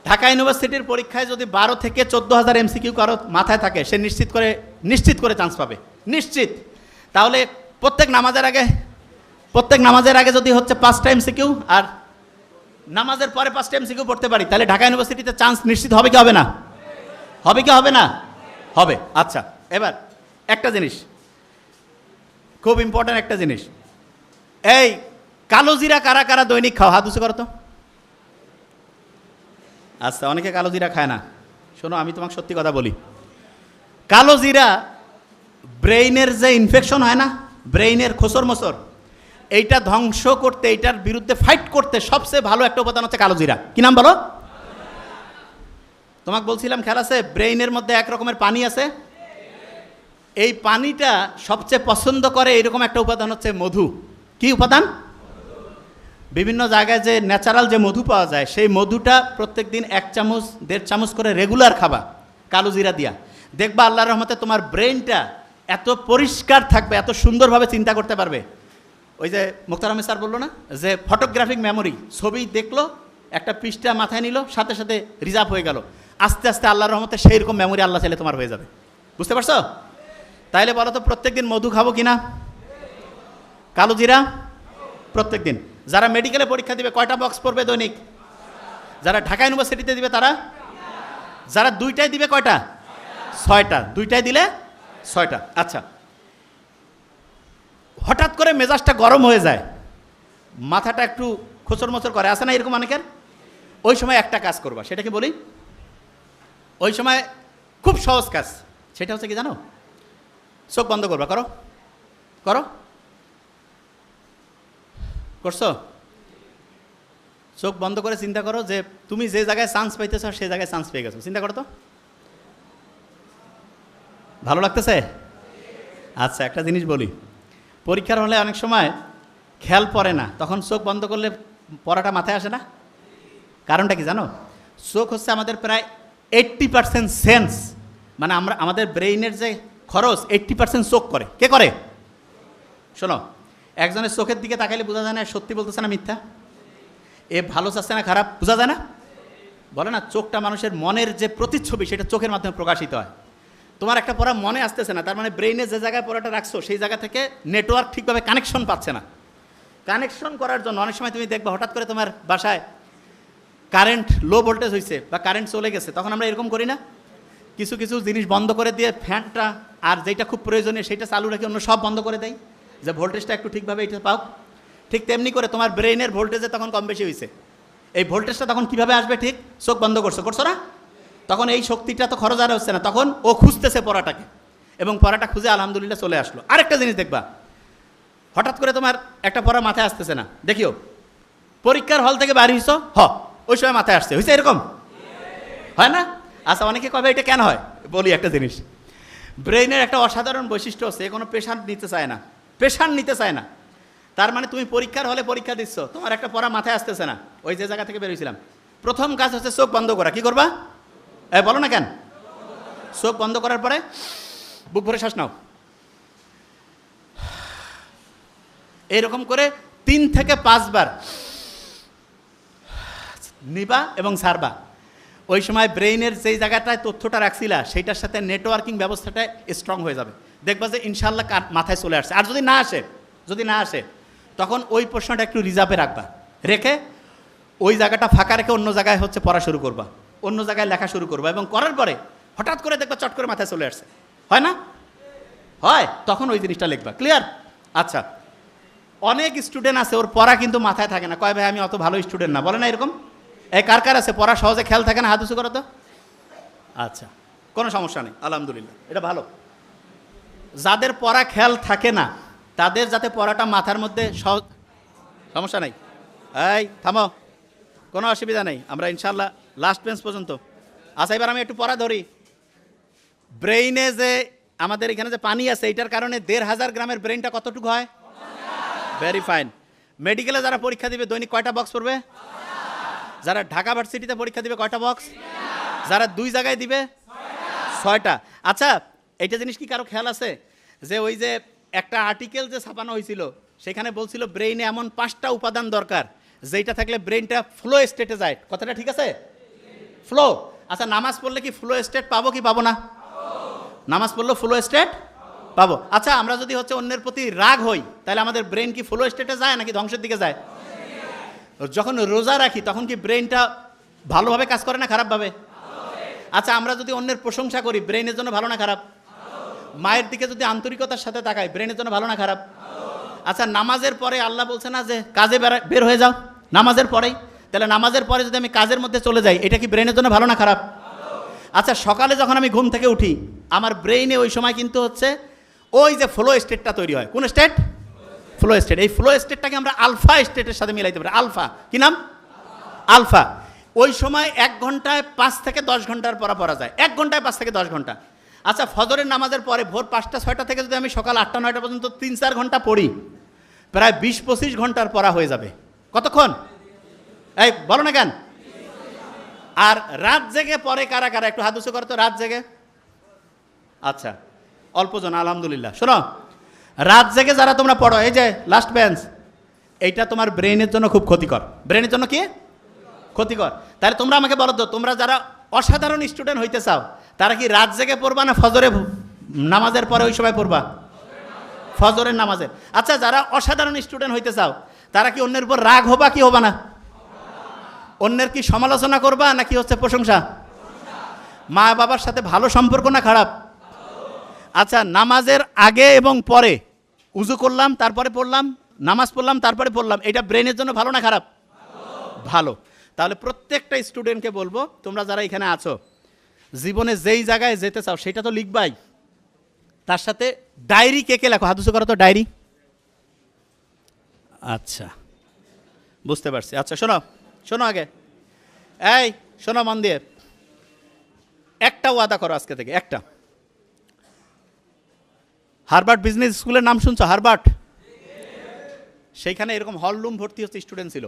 ঢাকা ইউনিভার্সিটির পরীক্ষায় যদি 12 থেকে 14,000 এমসিকিউ কারো মাথায় থাকে, সে নিশ্চিত করে চান্স পাবে, নিশ্চিত। তাহলে প্রত্যেক নামাজের আগে যদি হচ্ছে 5টা এমসিকিউ আর নামাজের পরে 5টা এমসিকিউ পড়তে পারি, তাহলে ঢাকা ইউনিভার্সিটিতে চান্স নিশ্চিত হবে কি হবে না? হবে কি হবে না? হবে। আচ্ছা, এবার একটা জিনিস, খুব ইম্পর্ট্যান্ট একটা জিনিস, এই কালো জিরা কারা কারা দৈনিক খাও? হাত উঁচু করো তো। আচ্ছা, অনেকে কালো জিরা খায় না। শোনো, আমি তোমাকে সত্যি কথা বলি, কালো জিরা ব্রেইনের যে ইনফেকশন হয় না, ব্রেইনের খোসর মোসর, এইটা ধ্বংস করতে, এইটার বিরুদ্ধে ফাইট করতে সবচেয়ে ভালো একটা উপাদান হচ্ছে কালো জিরা। কি নাম বলো? তোমাকে বলছিলাম খেয়াল আছে, ব্রেইনের মধ্যে এক রকমের পানি আছে, এই পানিটা সবচেয়ে পছন্দ করে এরকম একটা উপাদান হচ্ছে মধু। কি উপাদান? বিভিন্ন জায়গায় যে ন্যাচারাল যে মধু পাওয়া যায়, সেই মধুটা প্রত্যেক দিন 1 চামচ 1.5 চামচ করে রেগুলার খাবা কালো জিরা দিয়া। দেখবা আল্লাহর রহমতে তোমার ব্রেনটা এত পরিষ্কার থাকবে, এত সুন্দরভাবে চিন্তা করতে পারবে। ওই যে মুক্তার আহমেদ স্যার বললো না যে ফটোগ্রাফিক মেমোরি, ছবি দেখলো, একটা পৃষ্ঠা মাথায় নিল, সাথে সাথে রিজার্ভ হয়ে গেল। আস্তে আস্তে আল্লাহর রহমতে সেই রকম মেমোরি আল্লাহ চাইলে তোমার হয়ে যাবে। বুঝতে পারছো? তাইলে বলো তো, প্রত্যেক দিন মধু খাবো কিনা? কালো জিরা প্রত্যেক দিন। যারা মেডিকেলে পরীক্ষা দিবে কয়টা বক্স পড়বে দৈনিক? যারা ঢাকা ইউনিভার্সিটিতে দিবে তারা? যারা 2টায় দিবে কয়টা? 6টা। 2টায় দিলে 6টা। আচ্ছা, হঠাৎ করে মেজাজটা গরম হয়ে যায়, মাথাটা একটু খোঁচর মোচর করে, আসে না এরকম অনেকের? ওই সময় একটা কাজ করবা, সেটা কি বলি? ওই সময় খুব সহজ কাজ, সেটা হচ্ছে কি জানো? চোখ বন্ধ করবা। করো করো, করছো? চোখ বন্ধ করে চিন্তা করো যে তুমি যে জায়গায় চান্স পাইতেছ সেই জায়গায় চান্স পেয়ে গেছো। চিন্তা করো তো, ভালো লাগতেছে? আচ্ছা, একটা জিনিস বলি, পরীক্ষার হলে অনেক সময় খেয়াল পড়ে না, তখন চোখ বন্ধ করলে পড়াটা মাথায় আসে না? কারণটা কি জানো? চোখ হচ্ছে আমাদের প্রায় 80% সেন্স, মানে আমরা আমাদের ব্রেইনের যে খরচ 80% চোখ করে। কে করে? শোনো, একজনের চোখের দিকে তাকাইলে বোঝা যায় না সত্যি বলতেছে না মিথ্যা, এ ভালো চাচ্ছে না খারাপ, বোঝা যায় না? বলে না চোখটা মানুষের মনের যে প্রতিচ্ছবি সেটা চোখের মাধ্যমে প্রকাশিত হয়। তোমার একটা পড়া মনে আসতেছে না, তার মানে ব্রেইনে যে জায়গায় পড়াটা রাখছো সেই জায়গা থেকে নেটওয়ার্ক ঠিকভাবে কানেকশন পাচ্ছে না। কানেকশন করার জন্য অনেক সময় তুমি দেখবা হঠাৎ করে তোমার বাসায় কারেন্ট লো ভোল্টেজ হয়েছে বা কারেন্ট চলে গেছে, তখন আমরা এরকম করি না, কিছু কিছু জিনিস বন্ধ করে দিয়ে ফ্যানটা আর যেটা খুব প্রয়োজনীয় সেটা চালু রেখে অন্য সব বন্ধ করে দেয়, যে ভোল্টেজটা একটু ঠিকভাবে এটা পাও। ঠিক তেমনি করে তোমার ব্রেইনের ভোল্টেজে তখন কম বেশি হয়েছে, এই ভোল্টেজটা তখন কিভাবে আসবে? ঠিক চোখ বন্ধ করছো না, তখন এই শক্তিটা তো খরচ আর হচ্ছে না, তখন ও খুঁজতেছে পড়াটাকে, এবং পড়াটা খুঁজে আলহামদুলিল্লাহ চলে আসলো। আরেকটা জিনিস দেখবা, হঠাৎ করে তোমার একটা পড়া মাথায় আসতেছে না, দেখিও পরীক্ষার হল থেকে বাড়ি হইছো, ওই সময় মাথায় আসছে, হয়েছে এরকম হয় না? আচ্ছা, অনেকে কবে এটা কেন হয়? বলি একটা জিনিস, ব্রেইনের একটা অসাধারণ বৈশিষ্ট্য হচ্ছে, কোনো প্রেশার নিতে চায় না, প্রেশার নিতে চায় না। তার মানে তুমি পরীক্ষার হলে পরীক্ষা দিচ্ছ, তোমার একটা পড়া মাথায় আসতেছে না, ওই যে জায়গা থেকে বেরোইছিলাম, প্রথম কাজ হচ্ছে চোখ বন্ধ করা। কি করবা? বলো না কেন? চোখ বন্ধ করার পরে বুক ভরে শ্বাস নাও, এরকম করে 3 থেকে 5 বার নিবা এবং ছাড়বা। ওই সময় ব্রেইনের যেই জায়গাটায় তথ্যটা রাখছিলা সেইটার সাথে নেটওয়ার্কিং ব্যবস্থাটা স্ট্রং হয়ে যাবে, দেখবা যে ইনশাল্লাহ মাথায় চলে আসছে। আর যদি না আসে তখন ওই প্রশ্নটা একটু রিজার্ভে রাখবা, রেখে ওই জায়গাটা ফাঁকা রেখে অন্য জায়গায় হচ্ছে পড়া শুরু করবা, অন্য জায়গায় লেখা শুরু করবা, এবং করার পরে হঠাৎ করে দেখবা চট করে মাথায় চলে আসছে, হয় না? হয়, তখন ওই জিনিসটা লিখবা। ক্লিয়ার? আচ্ছা, অনেক স্টুডেন্ট আছে ওর পড়া কিন্তু মাথায় থাকে না, কয় ভাই আমি অত ভালো স্টুডেন্ট না, বলে না এরকম? কার কার আছে পড়া সহজে খেয়াল থাকে না? হাত উঁচু করো তো। আচ্ছা, কোনো সমস্যা নেই, আলহামদুলিল্লাহ, এটা ভালো। যাদের পড়া খেয়াল থাকে না তাদের যাতে পড়াটা মাথার মধ্যে সমস্যা নেই, এই থামো, কোনো অসুবিধা নেই, আমরা ইনশাল্লাহ লাস্ট বেঞ্চ পর্যন্ত। আচ্ছা, এবার আমি একটু পড়া ধরি। ব্রেইনে যে আমাদের এখানে যে পানি আছে এইটার কারণে 1500 গ্রামের ব্রেইনটা কতটুকু হয়? Very fine. মেডিকেলে যারা পরীক্ষা দিবে দৈনিক কয়টা বক্স পড়বে? যারা ঢাকা ভার্সিটিতে পরীক্ষা দিবে কয়টা বক্স? যারা 2 জায়গায় দিবে 6টা। আচ্ছা, এইটা জিনিস কি কারো খেয়াল আছে যে ওই যে একটা আর্টিকেল যে ছাপানো হয়েছিল সেখানে বলছিল ব্রেইনে এমন 5টা উপাদান দরকার যেটা থাকলে ব্রেইনটা ফ্লো স্টেটে যায়, কথাটা ঠিক আছে? ফ্লো। আচ্ছা, নামাজ পড়লে কি ফ্লো স্টেট পাবো কি পাবো না? নামাজ পড়লে ফ্লো স্টেট পাবো। আচ্ছা, আমরা যদি হচ্ছে অন্যের প্রতি রাগ হই তাহলে আমাদের ব্রেন কি ফ্লো স্টেটে যায় নাকি ধ্বংসের দিকে যায়? যখন রোজা রাখি তখন কি ব্রেনটা ভালোভাবে কাজ করে না খারাপভাবে? আচ্ছা, আমরা যদি অন্যের প্রশংসা করি ব্রেনের জন্য ভালো না খারাপ? মায়ের দিকে যদি আন্তরিকতার সাথে তাকাই ব্রেনের জন্য ভালো না খারাপ? আচ্ছা, নামাজের পরে আল্লাহ বলছে না যে কাজে বের হয়ে যাও নামাজের পরেই, তাহলে নামাজের পরে যদি আমি কাজের মধ্যে চলে যাই এটা কি ব্রেনের জন্য ভালো না খারাপ? আচ্ছা, সকালে যখন আমি ঘুম থেকে উঠি আমার ব্রেইনে ওই সময় কিন্তু হচ্ছে ওই যে ফ্লো স্টেটটা তৈরি হয়। কোন স্টেট? Flow state. এই ফ্লো স্টেটটাকে আমরা আলফা স্টেটের সাথে মিলাইতে পারি। আলফা কি নাম? আলফা। ওই সময় 1 ঘন্টায় 5 থেকে 10 ঘন্টার পড়া যায়, 1 ঘন্টায় 5 থেকে 10 ঘন্টা। আচ্ছা, ফজরের নামাজের পরে ভোর 5টা-6টা থেকে যদি আমি সকাল 8টা-9টা পর্যন্ত 3-4 ঘন্টা পড়ি প্রায় 20-25 ঘন্টার পড়া হয়ে যাবে। কতক্ষণ? এই বলো না কেন? আর রাত জেগে পরে কারা কারা একটু হাত উঁচু করো তো, রাত জেগে? আচ্ছা, অল্প জন, আলহামদুলিল্লাহ। শোনো, রাত জেগে যারা তোমরা পড়ো, এই যে লাস্ট বেঞ্চ, এইটা তোমার ব্রেনের জন্য খুব ক্ষতিকর। ব্রেনের জন্য কি ক্ষতিকর? তাহলে তোমরা আমাকে বলো তো, তোমরা যারা অসাধারণ স্টুডেন্ট হইতে চাও তারা কি রাত জেগে পড়বা না ফজরে নামাজের পরে ওই সময় পড়বা? ফজরের নামাজের। আচ্ছা, যারা অসাধারণ স্টুডেন্ট হইতে চাও তারা কি অন্যের উপর রাগ হবা কি হবা না? অন্যের কি সমালোচনা করবা নাকি হচ্ছে প্রশংসা? মা বাবার সাথে ভালো সম্পর্ক না খারাপ? আচ্ছা, নামাজের আগে এবং পরে উজু করলাম তারপরে পড়লাম, নামাজ পড়লাম তারপরে পড়লাম, এটা ব্রেনের জন্য ভালো না খারাপ? ভালো। তাহলে প্রত্যেকটা স্টুডেন্টকে বলবো, তোমরা যারা এখানে আছো জীবনে যেই জায়গায় যেতে চাও সেটা তো লিখবাই, তার সাথে ডায়েরি কে কে লেখো? হাত উঁচু করো তো। ডায়েরি? আচ্ছা, বুঝতে পারছি। আচ্ছা, শোনো আগে, এই শোনো মন দিয়ে, একটা ওয়াদা করো আজকে থেকে, একটা। হার্ভার্ড বিজনেস স্কুলের নাম শুনছো? হার্ভার্ড। সেইখানে এরকম হল রুম ভর্তি হচ্ছে স্টুডেন্ট ছিল,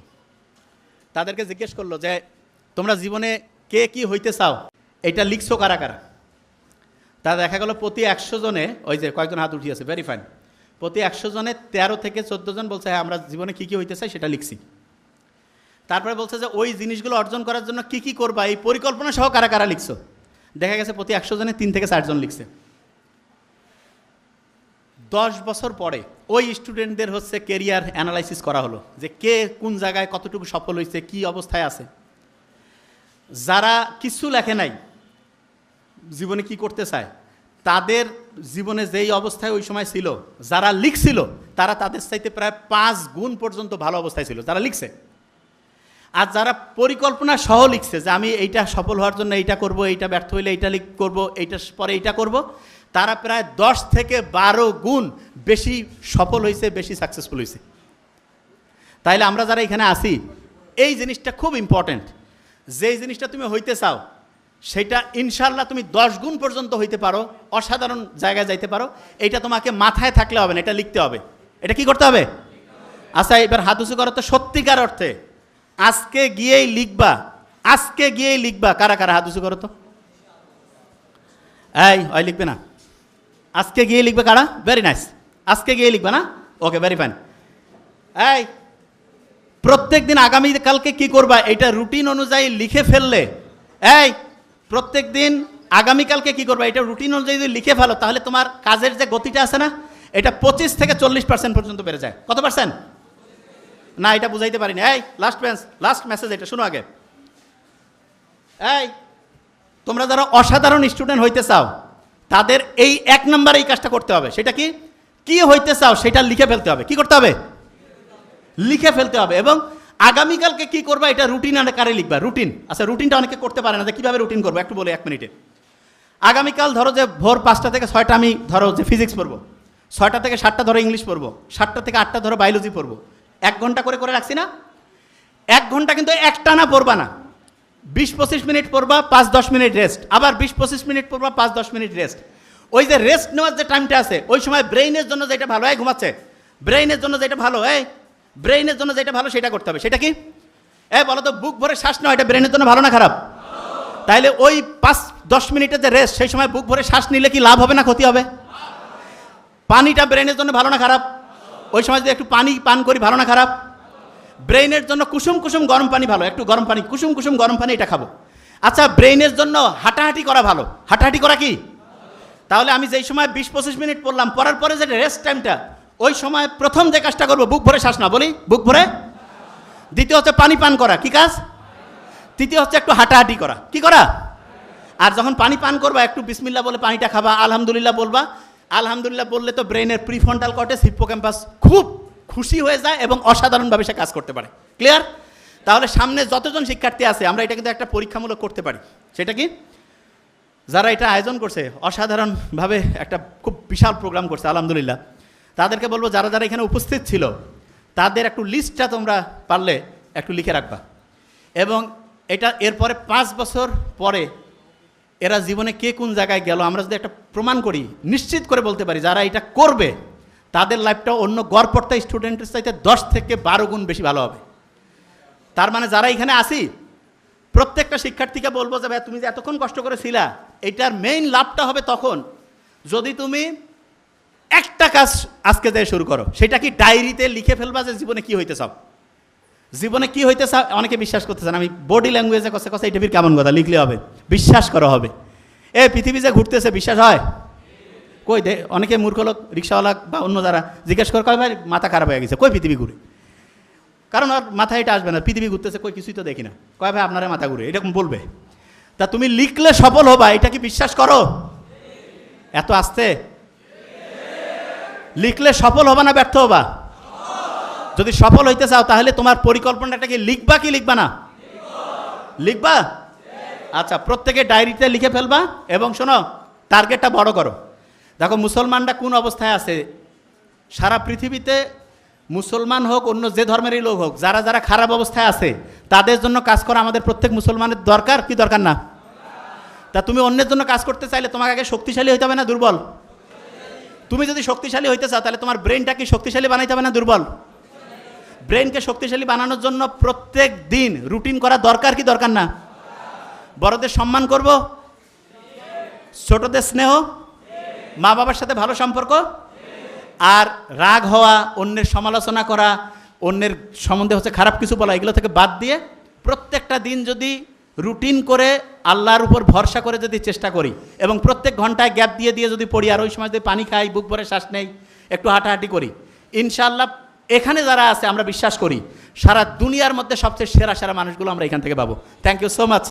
তাদেরকে জিজ্ঞেস করলো যে তোমরা জীবনে কে কি হইতে চাও এটা লিখছো কারা কারা? তা দেখা গেল প্রতি 100 জনে, ওই যে কয়েকজন হাত উঠিয়েছে, ভেরি ফাইন, প্রতি 100 জনে 13 থেকে 14 জন বলছে হ্যাঁ আমরা জীবনে কী কী হইতে চাই সেটা লিখছি। তারপরে বলছে যে ওই জিনিসগুলো অর্জন করার জন্য কী কী করবা এই পরিকল্পনা সহ কারা কারা লিখছো। দেখা গেছে প্রতি 100 জনে 3 থেকে 4 জন লিখছে। 10 বছর পরে ওই স্টুডেন্টদের হচ্ছে কেরিয়ার অ্যানালাইসিস করা হলো যে কে কোন জায়গায় কতটুকু সফল হয়েছে, কী অবস্থায় আছে। যারা কিছু লেখে নাই, জীবনে কি করতে চায়, তাদের জীবনে যেই অবস্থায় ওই সময় ছিল, যারা লিখছিল তারা তাদের চাইতে প্রায় 5 গুণ পর্যন্ত ভালো অবস্থায় ছিল যারা লিখছে। আর যারা পরিকল্পনা সহ লিখছে যে আমি এইটা সফল হওয়ার জন্য এইটা করব, এইটা ব্যর্থ হইলে এইটা করব, এইটার পরে এইটা করব, তারা প্রায় 10 থেকে 12 গুণ বেশি সফল হয়েছে, বেশি সাকসেসফুল হয়েছে। তাইলে আমরা যারা এখানে আসি, এই জিনিসটা খুব ইম্পর্ট্যান্ট। যেই জিনিসটা তুমি হইতে চাও সেটা ইনশাল্লাহ তুমি 10 গুণ পর্যন্ত হইতে পারো, অসাধারণ জায়গায় যাইতে পারো। এইটা তোমাকে মাথায় থাকলে হবে না, এটা লিখতে হবে। এটা কি করতে হবে? আচ্ছা এবার হাত উঁচু করো তো, সত্যিকার অর্থে আজকে গিয়েই লিখবা, আজকে গিয়েই লিখবা। কারা কারা হাত উঁচু করো তো? এই ওই লিখবে না, আজকে গিয়ে লিখবে কারা? ভেরি নাইস, আজকে গিয়ে লিখবে না? ওকে, ভেরি ফাইন। এই প্রত্যেক দিন আগামীকালকে কি করবা এটা রুটিন অনুযায়ী লিখে ফেললে, এই প্রত্যেক দিন আগামীকালকে কি করবা এটা রুটিন অনুযায়ী যদি লিখে ফেলো, তাহলে তোমার কাজের যে গতিটা আছে না, এটা 25 থেকে 40% পর্যন্ত বেড়ে যায়। কত পার্সেন্ট? না এটা বুঝাইতে পারিনি। এই লাস্ট মেসেজ এটা শুনো আগে। এই তোমরা যারা অসাধারণ স্টুডেন্ট হইতে চাও তাদের এই 1 নম্বরে এই কাজটা করতে হবে। সেটা কি? কি হইতে চাও সেটা লিখে ফেলতে হবে। কি করতে হবে? লিখে ফেলতে হবে। এবং আগামীকালকে কি করবা এটা রুটিন আকারে লিখবা। রুটিন, আচ্ছা রুটিনটা অনেকে করতে পারে না, যে কীভাবে রুটিন করবো একটু বলে 1 মিনিটে। আগামীকাল ধরো যে ভোর 5টা থেকে 6টা আমি ধরো যে ফিজিক্স পড়বো, 6টা থেকে 7টা ধরো ইংলিশ পড়বো, 7টা থেকে 8টা ধরো বায়োলজি পড়বো। 1 ঘন্টা করে করে রাখছি না? 1 ঘন্টা কিন্তু একটানা পড়বা না, 20-25 মিনিট পড়বা, 5-10 মিনিট রেস্ট, আবার 20-25 মিনিট পড়বা, 5-10 মিনিট রেস্ট। ওই যে রেস্ট নেওয়ার যে টাইমটা আছে ওই সময় ব্রেইনের জন্য যেটা ভালো, এই ঘুমাচ্ছে, ব্রেইনের জন্য যেটা ভালো, এই ব্রেইনের জন্য যেটা ভালো সেটা করতে হবে। সেটা কি? বলো তো, বুক ভরে শ্বাস নেওয়া এটা ব্রেইনের জন্য ভালো না খারাপ? তাইলে ওই 5-10 মিনিটের যে রেস্ট, সেই সময় বুক ভরে শ্বাস নিলে কি লাভ হবে না ক্ষতি হবে? পানিটা ব্রেইনের জন্য ভালো না খারাপ? ওই সময় যদি একটু পানি পান করি ভালো না খারাপ? ব্রেইনের জন্য কুসুম কুসুম গরম পানি ভালো, একটু গরম পানি, কুসুম কুসুম গরম পানি এটা খাবো। আচ্ছা ব্রেইনের জন্য হাঁটাহাঁটি করা ভালো, হাঁটাহাঁটি করা কি? তাহলে আমি যেই সময় 20-25 মিনিট পড়লাম, পড়ার পরে যে রেস্ট টাইমটা, ওই সময় প্রথম যে কাজটা করবো বুক ভরে শ্বাস না, বলি বুক ভরে। দ্বিতীয় হচ্ছে পানি পান করা, কি কাজ? তৃতীয় হচ্ছে একটু হাঁটাহাঁটি করা, কি করা? আর যখন পানি পান করবা একটু বিসমিল্লাহ বলে পানিটা খাবা, আলহামদুলিল্লাহ বলবা। আলহামদুলিল্লাহ বললে তো ব্রেনের প্রিফ্রন্টাল কর্টেক্স, হিপ্পোক্যাম্পাস খুব খুশি হয়ে যায় এবং অসাধারণভাবে সে কাজ করতে পারে। ক্লিয়ার? তাহলে সামনে যতজন শিক্ষার্থী আছে আমরা এটা কিন্তু একটা পরীক্ষামূলক করতে পারি। সেটা কি? যারা এটা আয়োজন করছে অসাধারণভাবে একটা খুব বিশাল প্রোগ্রাম করছে আলহামদুলিল্লাহ, তাদেরকে বলবো যারা যারা এখানে উপস্থিত ছিল তাদের একটু লিস্টটা তোমরা পারলে একটু লিখে রাখবা। এবং এটা এরপরে 5 বছর পরে এরা জীবনে কে কোন জায়গায় গেল আমরা যদি একটা প্রমাণ করি, নিশ্চিত করে বলতে পারি যারা এটা করবে তাদের লাইফটা অন্য গড়পড়তা স্টুডেন্টের চাইতে 10 থেকে 12 গুণ বেশি ভালো হবে। তার মানে যারা এখানে আসি প্রত্যেকটা শিক্ষার্থীকে বলবো যে ভাই তুমি যে এতক্ষণ কষ্ট করেছিলা, এটার মেইন লাভটা হবে তখন যদি তুমি একটা কাজ আজকে থেকে শুরু করো। সেটা কি? ডায়েরিতে লিখে ফেলবা যে জীবনে কি হইতে চাও। জীবনে কি হইতে চাও অনেকে বিশ্বাস করতেছেন, আমি বডি ল্যাঙ্গুয়েজে কথা কথা এটা কেমন কথা লিখলে হবে, বিশ্বাস করা হবে। পৃথিবী যে ঘুরতেছে বিশ্বাস হয়? কই দে, অনেকে মূর্খ লোক রিক্সাওয়ালা বা অন্য যারা জিজ্ঞেস করে কয় ভাই মাথা খারাপ হয়ে গেছে, কই পৃথিবী ঘুরে? কারণ আর মাথায় এটা আসবে না, পৃথিবী ঘুরতেছে কই কিছুই তো দেখি না, কয় ভাই আপনারা মাথা ঘুরে, এরকম বলবে। তা তুমি লিখলে সফল হবা, এটা কি বিশ্বাস করো? এত আসতে লিখলে সফল হবা না ব্যর্থ হবা? যদি সফল হইতে চাও তাহলে তোমার পরিকল্পনাটা কি লিখবা কি লিখবা না? লিখবা। আচ্ছা প্রত্যেকে ডায়েরিতে লিখে ফেলবা এবং শোনো টার্গেটটা বড় করো। দেখো মুসলমানরা কোন অবস্থায় আছে সারা পৃথিবীতে, মুসলমান হোক অন্য যে ধর্মেরই লোক হোক, যারা যারা খারাপ অবস্থায় আছে তাদের জন্য কাজ করা আমাদের প্রত্যেক মুসলমানের দরকার কি দরকার না? তা তুমি অন্যের জন্য কাজ করতে চাইলে তোমাকে আগে শক্তিশালী হইতে হবে না দুর্বল? তুমি যদি শক্তিশালী হইতে চাও তাহলে তোমার ব্রেনটা কি শক্তিশালী বানাইতে হবে না দুর্বল? ব্রেনকে শক্তিশালী বানানোর জন্য প্রত্যেক দিন রুটিন করা দরকার কি দরকার না? বড়দের সম্মান করব, ছোটদের স্নেহ, মা বাবার সাথে ভালো সম্পর্ক, আর রাগ হওয়া, অন্যের সমালোচনা করা, অন্যের সম্বন্ধে হচ্ছে খারাপ কিছু বলা, এগুলো থেকে বাদ দিয়ে প্রত্যেকটা দিন যদি রুটিন করে আল্লাহর উপর ভরসা করে যদি চেষ্টা করি এবং প্রত্যেক ঘন্টায় গ্যাপ দিয়ে দিয়ে যদি পড়ি, আর ওই সময় যদি পানি খাই, বুক ভরে শ্বাস নেই, একটু হাঁটাহাঁটি করি, ইনশাআল্লাহ এখানে যারা আছে আমরা বিশ্বাস করি সারা দুনিয়ার মধ্যে সবচেয়ে সেরা সেরা মানুষগুলো আমরা এখান থেকে পাবো। Thank you so much.